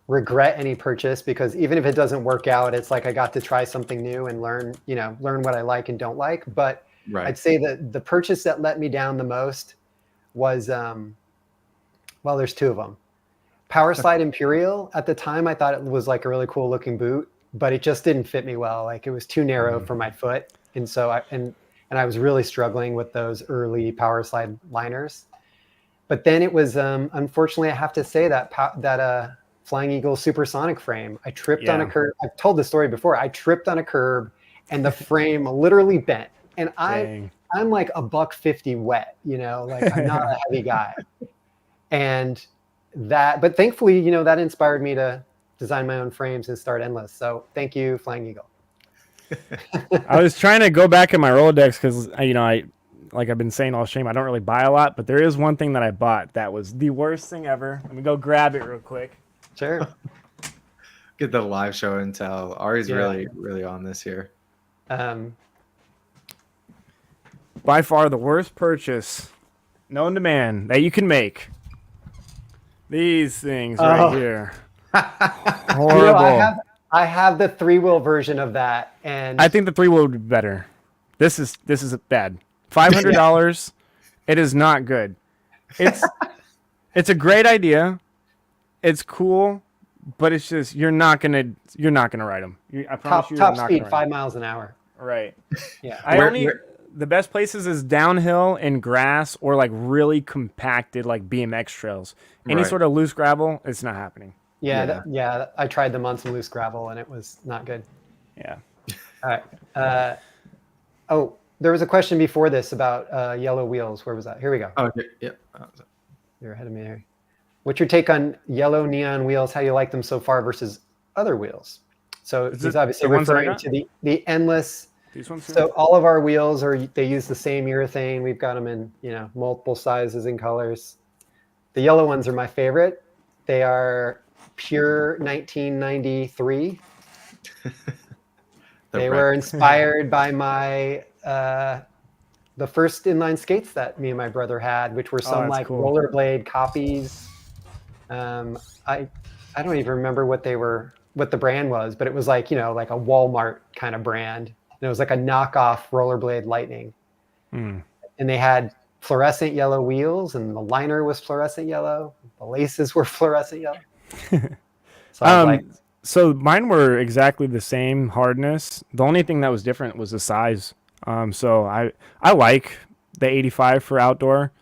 regret any purchase, because even if it doesn't work out, it's like I got to try something new and learn what I like and don't like. But Right. I'd say that the purchase that let me down the most was, well, there's two of them. Power Slide Imperial. At the time, I thought it was like a really cool looking boot, but it just didn't fit me well. Like it was too narrow for my foot, and so I was really struggling with those early Power Slide liners. But then it was, unfortunately, I have to say that Flying Eagle supersonic frame. I tripped on a curb. I've told this story before. I tripped on a curb, and the frame literally bent. And I'm like $150 wet, like I'm not a heavy guy. And but thankfully, that inspired me to design my own frames and start Endless. So thank you, Flying Eagle. I was trying to go back in my Rolodex because, like I've been saying all shame, I don't really buy a lot, but there is one thing that I bought that was the worst thing ever. Let me go grab it real quick. Sure. Get the live show and tell. Ari's really, really on this here. By far the worst purchase known to man that you can make. These things right here. Horrible. I have the 3-wheel version of that, and I think the 3-wheel would be better. This is bad. $500. It is not good. It's a great idea. It's cool, but it's just you're not gonna ride them. I promise you. Top speed 5 miles an hour. Right. Yeah. The best places is downhill in grass or like really compacted like BMX trails. Any sort of loose gravel, it's not happening. Yeah. I tried them on some loose gravel and it was not good. Yeah. All right. There was a question before this about yellow wheels. Where was that? Here we go. Oh, yeah. You're ahead of me there. What's your take on yellow neon wheels? How you like them so far versus other wheels? So he's obviously referring to the Endless. These ones. So all of our wheels they use the same urethane. We've got them in multiple sizes and colors. The yellow ones are my favorite. They are pure 1993. They were inspired by my the first inline skates that me and my brother had, which were some rollerblade copies. I don't even remember what the brand was, but it was like like a Walmart kind of brand. And it was like a knockoff rollerblade Lightning. And they had fluorescent yellow wheels, and the liner was fluorescent yellow. The laces were fluorescent yellow. So mine were exactly the same hardness. The only thing that was different was the size. So I like the 85 for outdoor,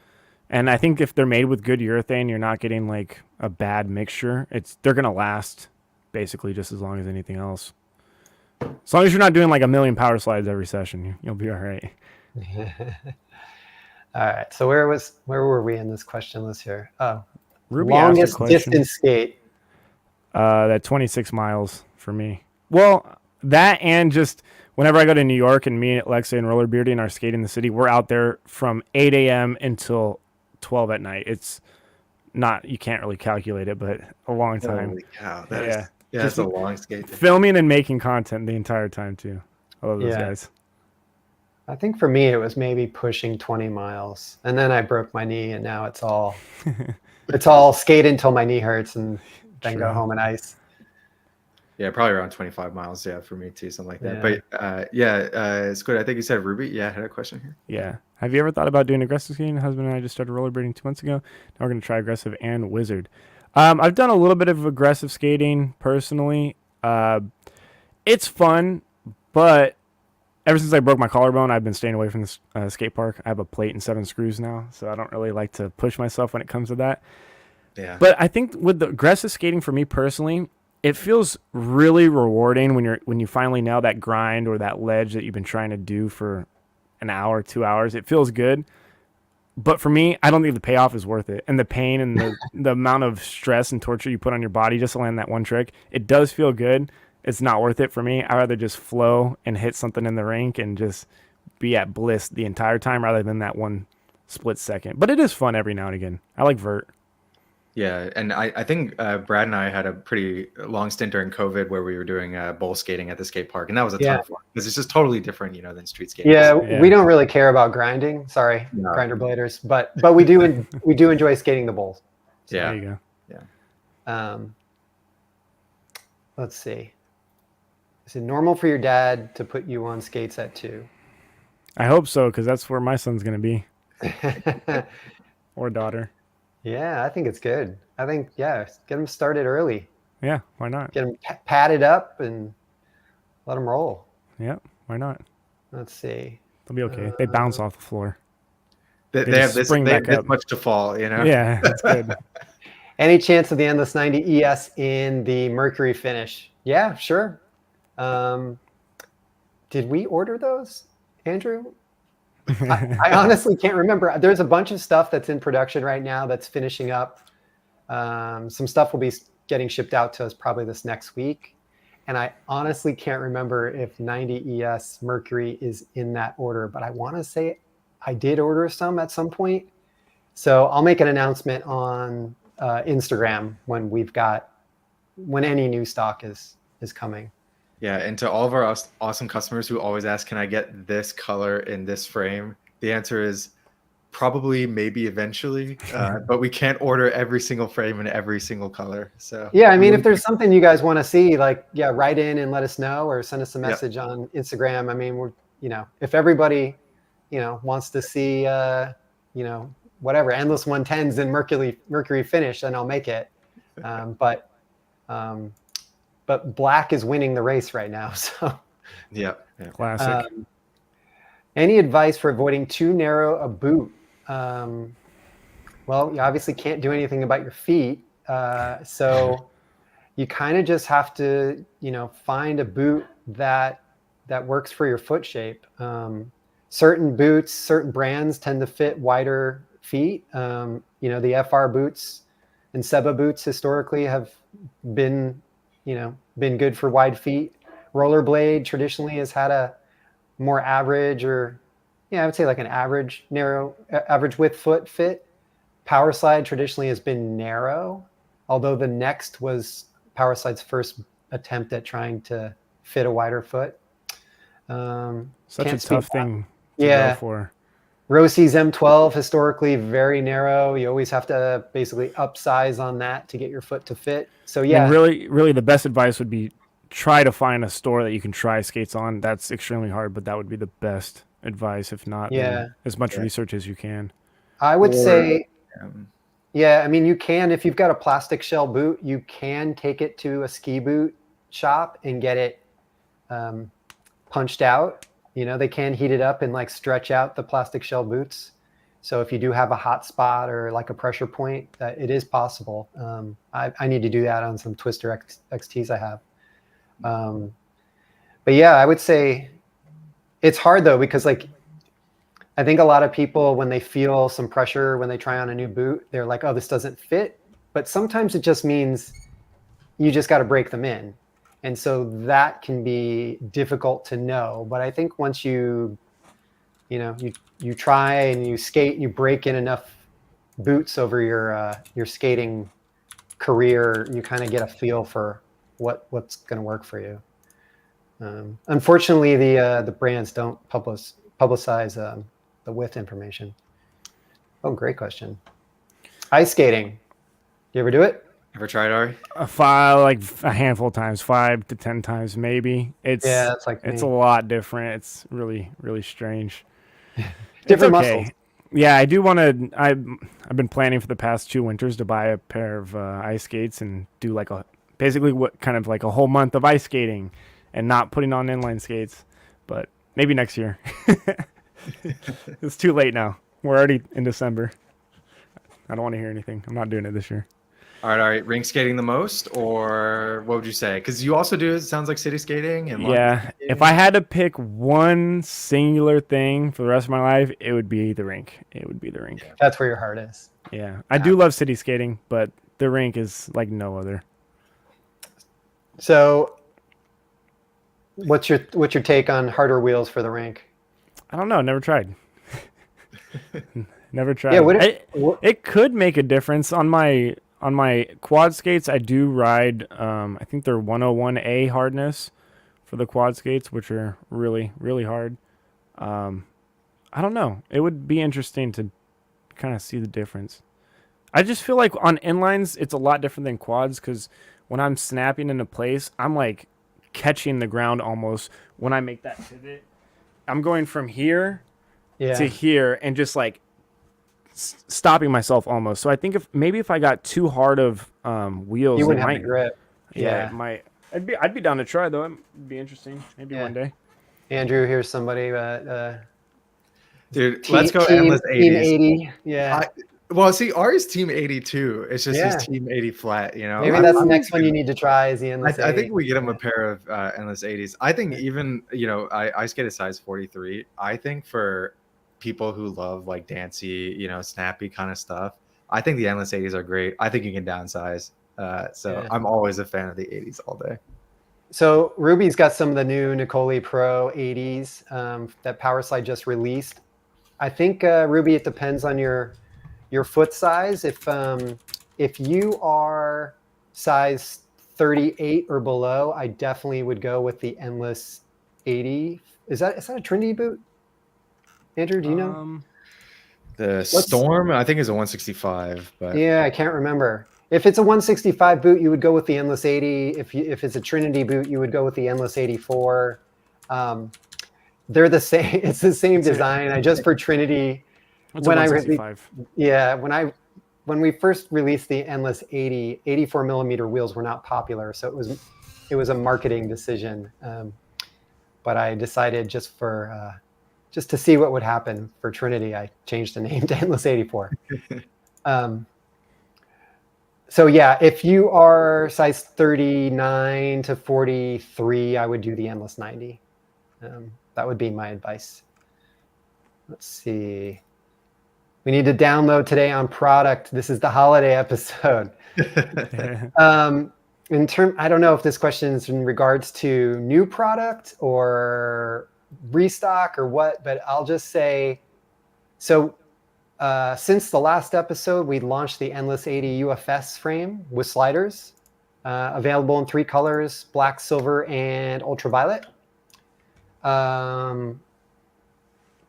and I think if they're made with good urethane, you're not getting like a bad mixture. They're gonna last basically just as long as anything else. As long as you're not doing like a million power slides every session, you'll be all right. All right. So where were we in this question list here? Oh, Ruby longest distance skate. That 26 miles for me. Well, that and just whenever I go to New York and me, Alexa, and Roller Beardy and our skate in the city, we're out there from 8 a.m. until 12 at night. It's not, you can't really calculate it, but a long time. Holy cow. That's a long skate. Filming and making content the entire time too. I love those guys. I think for me, it was maybe pushing 20 miles, and then I broke my knee, and now it's all skate until my knee hurts and then go home and ice. Yeah, probably around 25 miles. Yeah, for me too, something like that. Yeah. But Squid, I think you said Ruby. Yeah, I had a question here. Yeah. Have you ever thought about doing aggressive skating? Husband and I just started rollerblading 2 months ago. Now we're going to try aggressive and wizard. I've done a little bit of aggressive skating personally. It's fun, but ever since I broke my collarbone, I've been staying away from the skate park. I have a plate and 7 screws now, so I don't really like to push myself when it comes to that. Yeah. But I think with the aggressive skating for me personally, it feels really rewarding when you finally nail that grind or that ledge that you've been trying to do for an hour, 2 hours. It feels good. But for me, I don't think the payoff is worth it. And the pain and the amount of stress and torture you put on your body just to land that one trick, it does feel good. It's not worth it for me. I'd rather just flow and hit something in the rink and just be at bliss the entire time rather than that one split second. But it is fun every now and again. I like vert. Yeah, and I think Brad and I had a pretty long stint during COVID where we were doing bowl skating at the skate park, and that was a ton of fun because it's just totally different, than street skating. Yeah, we don't really care about grinding. Sorry, grinder bladers, but we do enjoy skating the bowls. So there you go. Yeah. Let's see. Is it normal for your dad to put you on skates at 2? I hope so, because that's where my son's going to be. Or daughter. Yeah, I think it's good. I think, get them started early. Yeah, why not? Get them padded up and let them roll. Yeah, why not? Let's see. They'll be okay. They bounce off the floor. They have this much to fall, Yeah, that's good. Any chance of the Endless 90 ES in the Mercury finish? Yeah, sure. Did we order those, Andrew? I honestly can't remember. There's a bunch of stuff that's in production right now that's finishing up. Some stuff will be getting shipped out to us probably this next week. And I honestly can't remember if 90 ES Mercury is in that order, but I want to say I did order some at some point. So I'll make an announcement on Instagram when any new stock is coming. Yeah, and to all of our awesome customers who always ask, can I get this color in this frame? The answer is probably, maybe eventually, but we can't order every single frame in every single color. So yeah, I mean, if there's something you guys want to see, write in and let us know, or send us a message on Instagram. I mean, if everybody, wants to see, whatever, endless 110s in Mercury finish, then I'll make it. But black is winning the race right now. So yeah. Classic. Any advice for avoiding too narrow a boot? Well, you obviously can't do anything about your feet. So you kind of just have to, find a boot that works for your foot shape. Certain boots, certain brands tend to fit wider feet. The FR boots and Seba boots historically have been good for wide feet. Rollerblade traditionally has had a more average, or I would say like an average width foot fit. Power slide traditionally has been narrow, although the Next was Power slide's first attempt at trying to fit a wider foot. Such a tough thing to go for. Rossi's M12 historically very narrow. You always have to basically upsize on that to get your foot to fit. So and really the best advice would be try to find a store that you can try skates on. That's extremely hard, but that would be the best advice. If not, as much research as you can. I would say, I mean, you can, if you've got a plastic shell boot, you can take it to a ski boot shop and get it punched out. They can heat it up and stretch out the plastic shell boots. So if you do have a hot spot or a pressure point, it is possible. I need to do that on some Twister XTs I have. But I would say it's hard though, because I think a lot of people, when they feel some pressure, when they try on a new boot, they're like, oh, this doesn't fit. But sometimes it just means you just got to break them in. And so that can be difficult to know. But I think once you try and you skate and you break in enough boots over your skating career, you kind of get a feel for what's going to work for you. Unfortunately, the brands don't publicize the width information. Oh, great question. Ice skating. You ever do it? Ever tried, Ari? A handful of times, 5 to 10 times maybe. It's a lot different. It's really, really strange. Different muscles. Yeah, I do want to. I've been planning for the past 2 winters to buy a pair of ice skates and do basically what kind of a whole month of ice skating and not putting on inline skates. But maybe next year. It's too late now. We're already in December. I don't want to hear anything. I'm not doing it this year. All right. Rink skating the most, or what would you say? Because you also do, it sounds like city skating and Yeah, if I had to pick one singular thing for the rest of my life, it would be the rink. It would be the rink. That's where your heart is. Yeah, I do love city skating, but the rink is like no other. So, what's your take on harder wheels for the rink? I don't know. Never tried. Never tried. Yeah, it could make a difference on my quad skates. I do ride. I think they're 101A hardness for the quad skates, which are really hard. I don't know. It would be interesting to kind of see the difference. I just feel like on inlines, it's a lot different than quads because when I'm snapping into place, I'm like catching the ground almost when I make that pivot. I'm going from here to here and just like stopping myself almost. So I think if I got too hard of wheels, you wouldn't have the grip. Yeah, it might. I'd be down to try though. It'd be interesting. Maybe one day. Andrew, here's somebody. Dude, let's go endless 80s. Team 80. Yeah. Well, see, ours Team 82. It's just his Team 80 flat, you know? Maybe that's the next one you need to try is the endless 80. I think we get him a pair of endless 80s. I think even, you know, I skate a size 43. I think for people who love like dancey, you know, snappy kind of stuff, I think the endless 80s are great. I think you can downsize. I'm always a fan of the 80s all day. So Ruby's got some of the new Nicoli Pro 80s that Powerslide just released. I think, Ruby, it depends on your foot size. If you are size 38 or below, I definitely would go with the endless 80. Is that a Trinity boot? Andrew, do you know? The Storm, I think, is a 165. But yeah, I can't remember. If it's a 165 boot, you would go with the endless 80. If it's a Trinity boot, you would go with the endless 84. They're the same. It's the same design. I just for Trinity. When we first released the endless 80, 84 millimeter wheels were not popular, so it was a marketing decision. But I decided just to see what would happen for Trinity, I changed the name to endless 84. So yeah, if you are size 39 to 43, I would do the endless 90. That would be my advice. Let's see. We need to download today on product. This is the holiday episode. I don't know if this question is in regards to new product or restock or what, but I'll just say, so since the last episode, we launched the Endless 80 UFS frame with sliders, available in 3 colors, black, silver, and ultraviolet. Andrew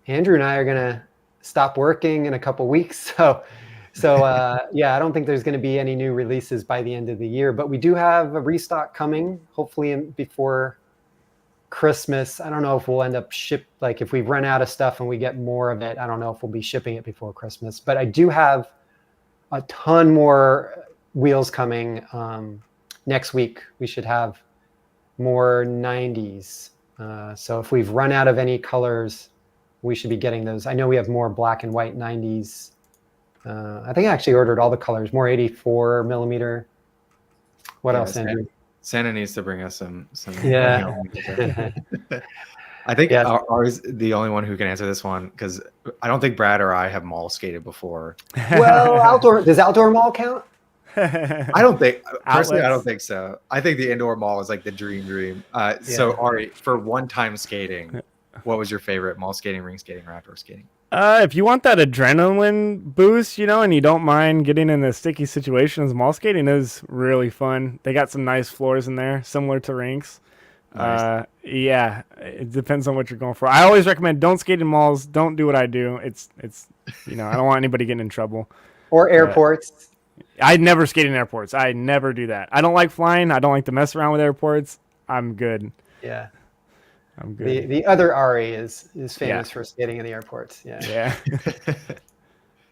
and I are going to stop working in a couple weeks. So yeah, I don't think there's going to be any new releases by the end of the year, but we do have a restock coming, hopefully before Christmas. I don't know if we'll end up like if we run out of stuff and we get more of it, I don't know if we'll be shipping it before Christmas, but I do have a ton more wheels coming. Next week, we should have more 90s. So if we've run out of any colors, we should be getting those. I know we have more black and white 90s. I think I actually ordered all the colors, more 84 millimeter. What else, Andrew? Santa needs to bring us some. Yeah. I think ours the only one who can answer this one because I don't think Brad or I have mall skated before. Well, does outdoor mall count? I don't think personally. I don't think so. I think the indoor mall is like the dream. So Ari, for one-time skating, what was your favorite mall skating, ring skating, or outdoor skating? If you want that adrenaline boost, you know, and you don't mind getting in the sticky situations, mall skating is really fun. They got some nice floors in there, similar to rinks. Nice. Yeah, it depends on what you're going for. I always recommend don't skate in malls. Don't do what I do. It's you know, I don't want anybody getting in trouble. Or airports. I never skate in airports. I never do that. I don't like flying. I don't like to mess around with airports. I'm good. Yeah. I'm good. The other Ari is famous for skating in the airports. Yeah.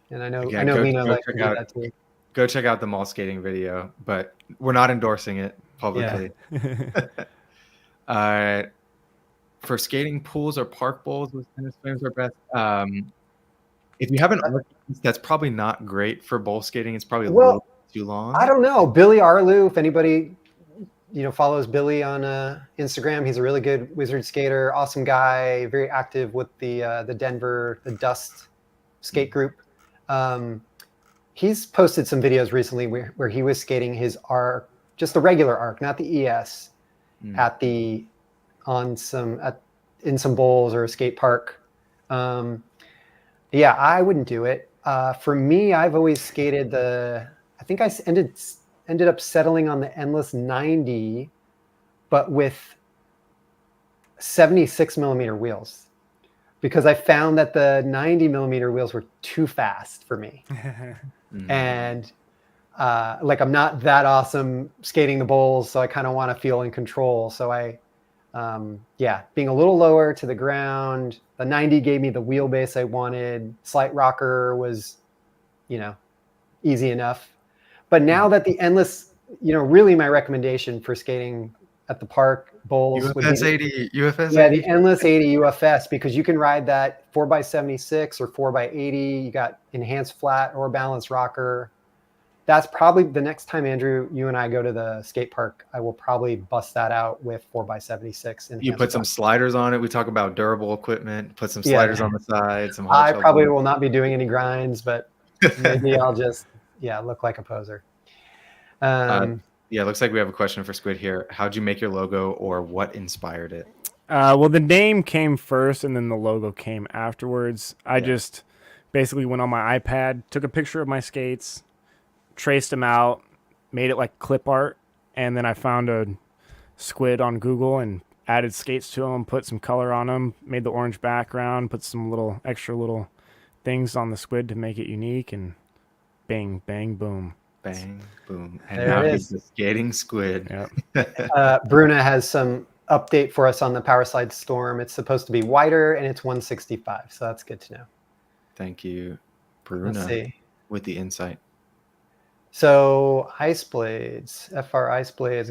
And I know Lena likes to do that too. Go check out the mall skating video, but we're not endorsing it publicly. Yeah. For skating pools or park bowls with tennis frames are best. If you have an arc, that's probably not great for bowl skating. It's probably a little too long? I don't know. Billy Arlu, if anybody follows Billy on Instagram, he's a really good wizard skater, awesome guy, very active with the Denver, the Dust skate group. He's posted some videos recently where he was skating his arc, just the regular arc, not the ES, in some bowls or a skate park. Yeah, I wouldn't do it. For me, I've always skated I think I ended up settling on the Endless 90, but with 76 millimeter wheels, because I found that the 90 millimeter wheels were too fast for me. And like, I'm not that awesome skating the bowls, so I kind of want to feel in control. So being a little lower to the ground, the 90 gave me the wheelbase I wanted. Slight rocker was, easy enough. But now that the Endless, really my recommendation for skating at the park bowls UFS would be 80, UFS the 80. Endless 80 UFS, because you can ride that 4x76 or 4x80. You got enhanced flat or balanced rocker. That's probably the next time, Andrew, you and I go to the skate park, I will probably bust that out with 4x76. You put some sliders on it. We talk about durable equipment. Put some sliders on the side. Some I probably will not be doing any grinds, but maybe I'll just look like a poser. It looks like we have a question for Squid here. How'd you make your logo, or what inspired it? Well, the name came first, and then the logo came afterwards. I just basically went on my iPad, took a picture of my skates, traced them out, made it like clip art, and then I found a squid on Google and added skates to them, put some color on them, made the orange background, put some extra little things on the squid to make it unique, and bang, bang, boom. Bang, boom. And there now it he's the skating squid. Yep. Bruna has some update for us on the Powerslide Storm. It's supposed to be wider, and it's 165, so that's good to know. Thank you, Bruna. Let's see. With the insight. So ice blades, FR ice blades.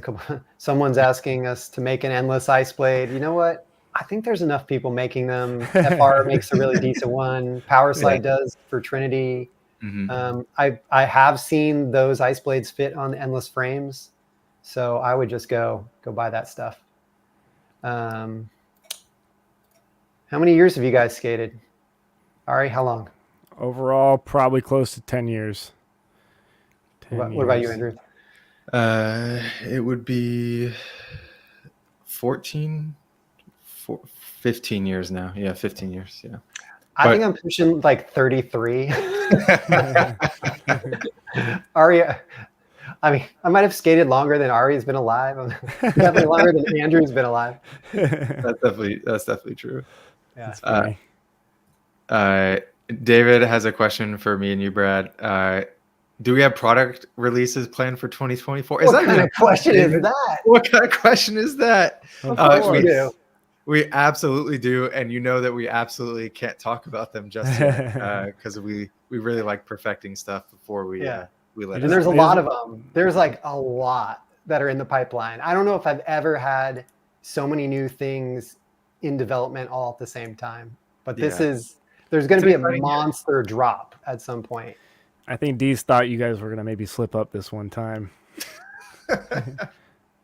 Someone's asking us to make an endless ice blade. You know what? I think there's enough people making them. FR makes a really decent one. Powerslide does for Trinity. Mm-hmm. I have seen those ice blades fit on endless frames, so I would just go buy that stuff. How many years have you guys skated? Ari, how long? Overall, probably close to 10 years. What about you, Andrew? It would be 15 years now. Yeah, 15 years. Yeah. I think I'm pushing like 33. Ari, I mean, I might have skated longer than Ari's been alive. Definitely longer than Andrew's been alive. That's definitely true. Yeah. David has a question for me and you, Brad. Do we have product releases planned for 2024? What kind of question is that? What kind of question is that? Of course we do. We absolutely do, and you know that we absolutely can't talk about them just yet because we really like perfecting stuff before we let it. And there's a lot of them. There's like a lot that are in the pipeline. I don't know if I've ever had so many new things in development all at the same time. But there's going to be a monster drop at some point. I think Deez thought you guys were going to maybe slip up this one time.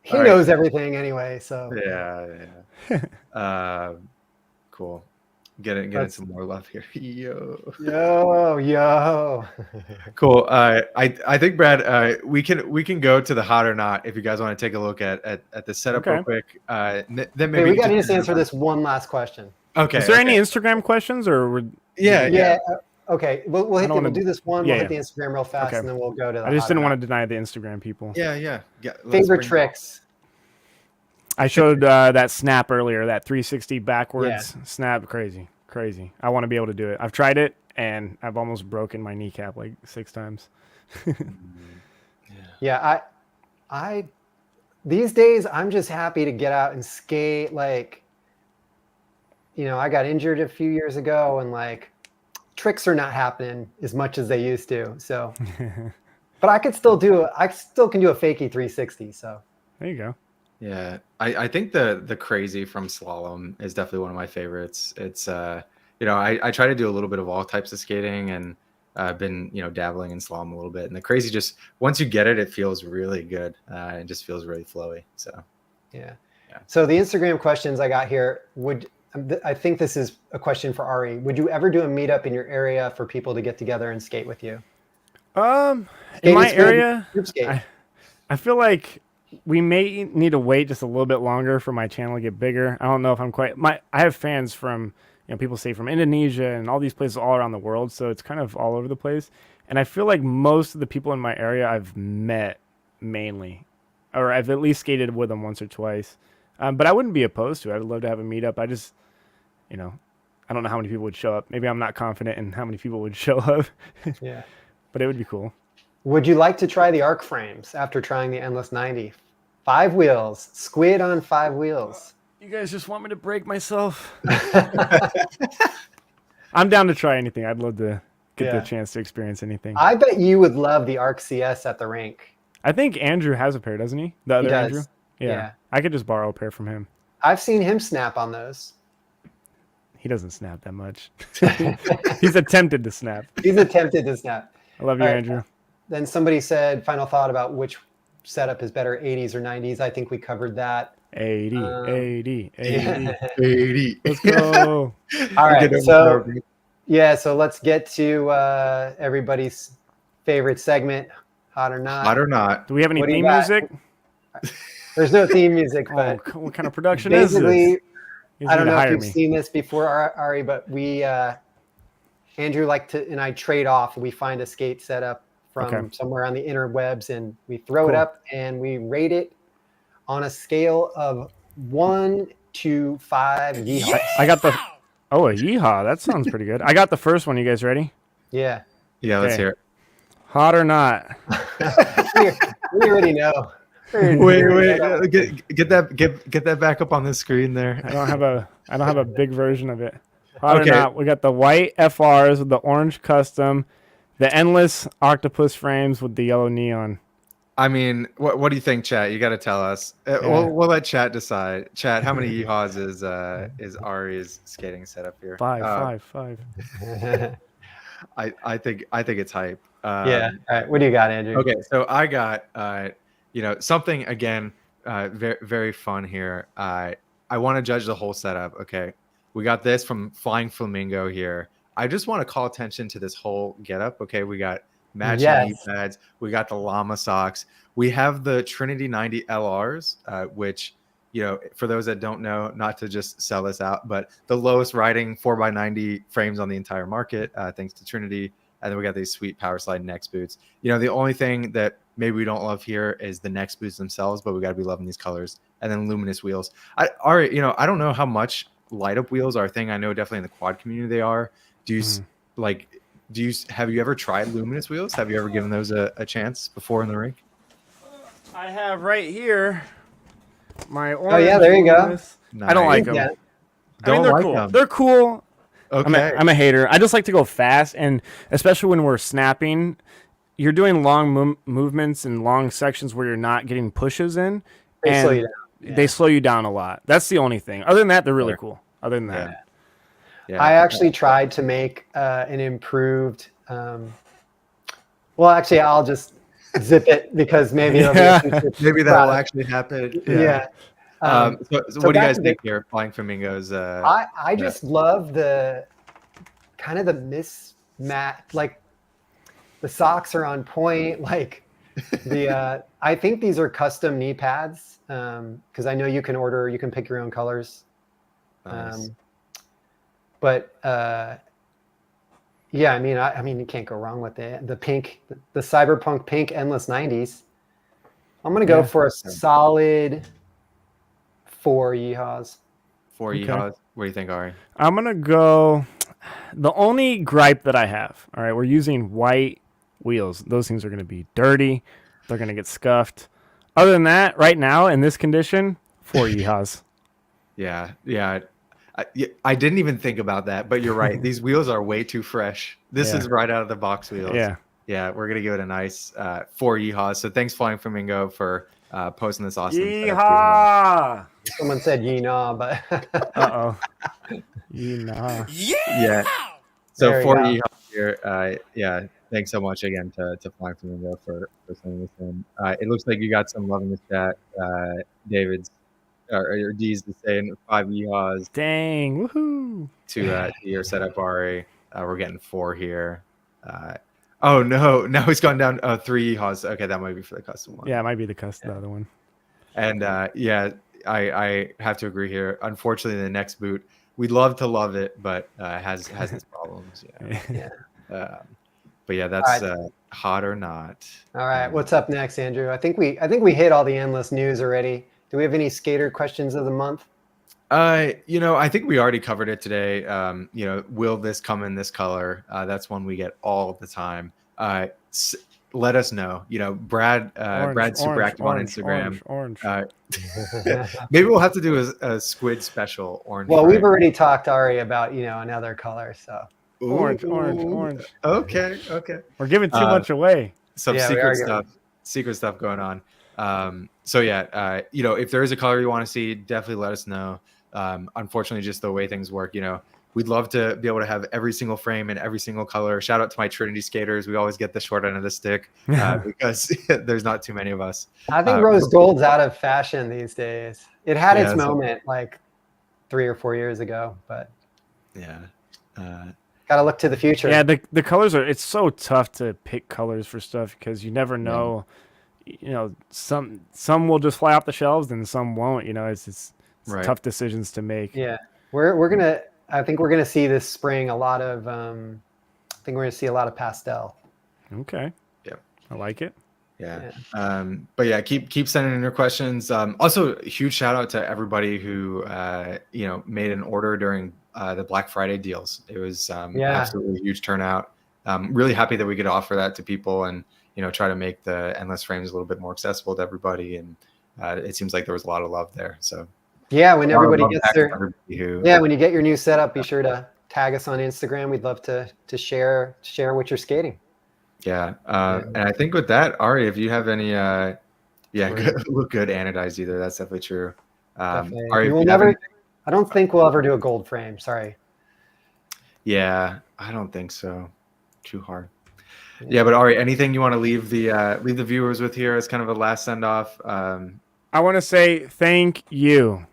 He knows everything anyway, so. Yeah. Cool. Getting some more love here. Yo. Cool. I think, Brad, we can go to the hot or not if you guys want to take a look at the setup real quick. Then maybe we got to just answer this one last question. Okay. Is there any Instagram questions or? Yeah. Okay. We'll do this one. Yeah, we'll hit the Instagram real fast, and then we'll go to the I just didn't want to deny the Instagram people. Yeah. Favorite tricks. I showed that snap earlier, that 360 backwards snap. Crazy. I want to be able to do it. I've tried it, and I've almost broken my kneecap like 6 times. I these days, I'm just happy to get out and skate. Like, I got injured a few years ago, and like, tricks are not happening as much as they used to. So, but I can still do a fakie 360. So there you go. Yeah, I think the crazy from slalom is definitely one of my favorites. It's I try to do a little bit of all types of skating, and been dabbling in slalom a little bit, and the crazy just once you get it, it feels really good. It just feels really flowy. So yeah. Yeah. So the Instagram questions I got here I think this is a question for Ari. Would you ever do a meetup in your area for people to get together and skate with you? In my area, group skate. I feel like we may need to wait just a little bit longer for my channel to get bigger. I don't know if I'm quite. I have fans from people say from Indonesia and all these places all around the world, so it's kind of all over the place. And I feel like most of the people in my area I've met mainly, or I've at least skated with them once or twice. But I wouldn't be opposed to it. I'd love to have a meetup. I just, I don't know how many people would show up. Maybe I'm not confident in how many people would show up. Yeah. But it would be cool. Would you like to try the arc frames after trying the Endless 90? 5 wheels, Squid on 5 wheels. You guys just want me to break myself? I'm down to try anything. I'd love to get the chance to experience anything. I bet you would love the arc CS at the rink. I think Andrew has a pair, doesn't he? The other He does. Andrew? Yeah. I could just borrow a pair from him. I've seen him snap on those. He doesn't snap that much. He's attempted to snap. He's attempted to snap. I love you, All right. Andrew. Then somebody said, final thought about which setup is better, 80s or 90s. I think we covered that. 80, 80, 80. 80. Let's go. All right. So let's get to everybody's favorite segment, Hot or Not. Hot or Not. Do we have any What do you theme got? music? There's no theme music, but What kind of production is this? basically, You I don't need to know if hire you've me. seen this before, Ari, but we, Andrew and I trade off. We find a skate setup from somewhere on the interwebs, and we throw it up and we rate it on a scale of 1 to 5 yeehaws. I got the. Oh, a yeehaw. That sounds pretty good. I got the first one. You guys ready? Yeah. Yeah, let's Okay. hear it. Hot or not? we already know. Wait, get that back up on the screen there. I don't have a big version of it. Hot Okay. or not? We got the white FRs with the orange custom, the endless octopus frames with the yellow neon. I mean, what do you think, chat? You got to tell us. We'll let chat decide. Chat, how many yeehaws is Ari's skating setup here? Five. I think it's hype. Yeah. All right. What do you got, Andrew? Okay, so I got something again, very very fun here. I want to judge the whole setup. Okay, we got this from Flying Flamingo here. I just want to call attention to this whole getup. Okay, we got matching knee pads. We got the llama socks. We have the Trinity 90 LRs, which, for those that don't know, not to just sell this out, but the lowest riding 4x90 frames on the entire market, thanks to Trinity. And then we got these sweet power slide Next boots. The only thing that maybe we don't love here is the Next boots themselves, but we got to be loving these colors. And then luminous wheels. I don't know how much light up wheels are a thing. I know definitely in the quad community they are. Have you ever tried luminous wheels? Have you ever given those a chance before in the rink? I have right here my orange. Oh yeah, there you go. luminous. I don't like them. Yeah. They're like cool. them. They're cool. Okay. I'm a hater. I just like to go fast, and especially when we're snapping, you're doing long movements and long sections where you're not getting pushes in. They slow you down. Yeah. They slow you down a lot. That's the only thing. Other than that, they're really cool. Other than that, Yeah. I actually tried to make an improved. Well, actually, I'll just zip it because maybe it'll be a future maybe that will product. actually happen. Yeah. So what do you back guys to think here? Flying Flamingos. I just love the kind of the mismatch. Like the socks are on point. Like I think these are custom knee pads because I know you can pick your own colors. Nice. But yeah, I mean, you can't go wrong with the pink, the cyberpunk pink endless 90s. I'm gonna go for a solid 4 yeehaws. 4 yeehaws. What do you think, Ari? I'm gonna go. The only gripe that I have, all right, we're using white wheels. Those things are gonna be dirty. They're gonna get scuffed. Other than that, right now in this condition, 4 yeehaws. Yeah. I didn't even think about that, but you're right. These wheels are way too fresh. This is right out of the box wheels. Yeah, we're gonna give it a nice 4 yeehaws. So thanks, Flying Flamingo, for posting this awesome. Yeehaw! Someone said yeehaw, but Uh-oh. Yeehaw. Yeah. So There you 4 go. yeehaws. here. Yeah, thanks so much again to Flying Flamingo for sending this in. It looks like you got some love in the chat. David's or D's is saying 5 yeehaws Dang, woohoo! to your setup, Ari. We're getting 4 here. Oh no, now he's gone down 3 yeehaws. Okay, that might be for the custom one. Yeah, it might be the other one. And yeah, I have to agree here. Unfortunately, the next boot, we'd love to love it, but has its problems. Yeah. But yeah, that's All hot or not. All right, what's up next, Andrew? I think we hit all the endless news already. Do we have any skater questions of the month? I think we already covered it today. Will this come in this color? That's one we get all the time. Let us know. Brad's super active on Instagram. Orange. Maybe we'll have to do a squid special orange. Well, we've already talked, Ari, about another color. So Orange. Okay. We're giving too much away. Some secret stuff going on. So yeah, if there is a color you want to see, definitely let us know. Unfortunately, just the way things work, we'd love to be able to have every single frame in every single color. Shout out to my Trinity skaters. We always get the short end of the stick because there's not too many of us. I think rose gold's out of fashion these days. It had its moment like 3 or 4 years ago, but yeah. Got to look to the future. Yeah, the colors it's so tough to pick colors for stuff because you never know. Some will just fly off the shelves and some won't. It's right. Tough decisions to make. Yeah, I think we're gonna see this spring a lot of. I think we're gonna see a lot of pastel. Okay. Yeah, I like it. Yeah. But yeah, keep sending in your questions. Also, a huge shout out to everybody who made an order during the Black Friday deals. It was absolutely a huge turnout. Really happy that we could offer that to people and try to make the endless frames a little bit more accessible to everybody. And it seems like there was a lot of love there. So yeah, when everybody gets their when you get your new setup, be sure to tag us on Instagram. We'd love to share what you're skating. Yeah. And I think with that, Ari, if you have any look good anodized either, that's definitely true. Ari, I don't think we'll ever do a gold frame. Sorry. Yeah, I don't think so. Too hard. Yeah, but Ari, anything you want to leave the viewers with here as kind of a last send off? I want to say thank you.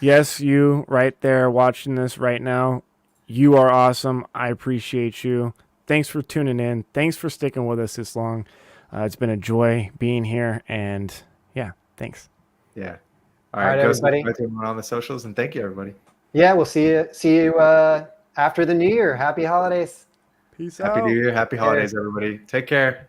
Yes, you right there watching this right now. You are awesome. I appreciate you. Thanks for tuning in. Thanks for sticking with us this long. It's been a joy being here, and yeah, thanks. Yeah. All right, everybody. On the socials, and thank you, everybody. Yeah, we'll see you after the new year. Happy holidays. Peace out. Happy New Year. Happy holidays, everybody. Take care.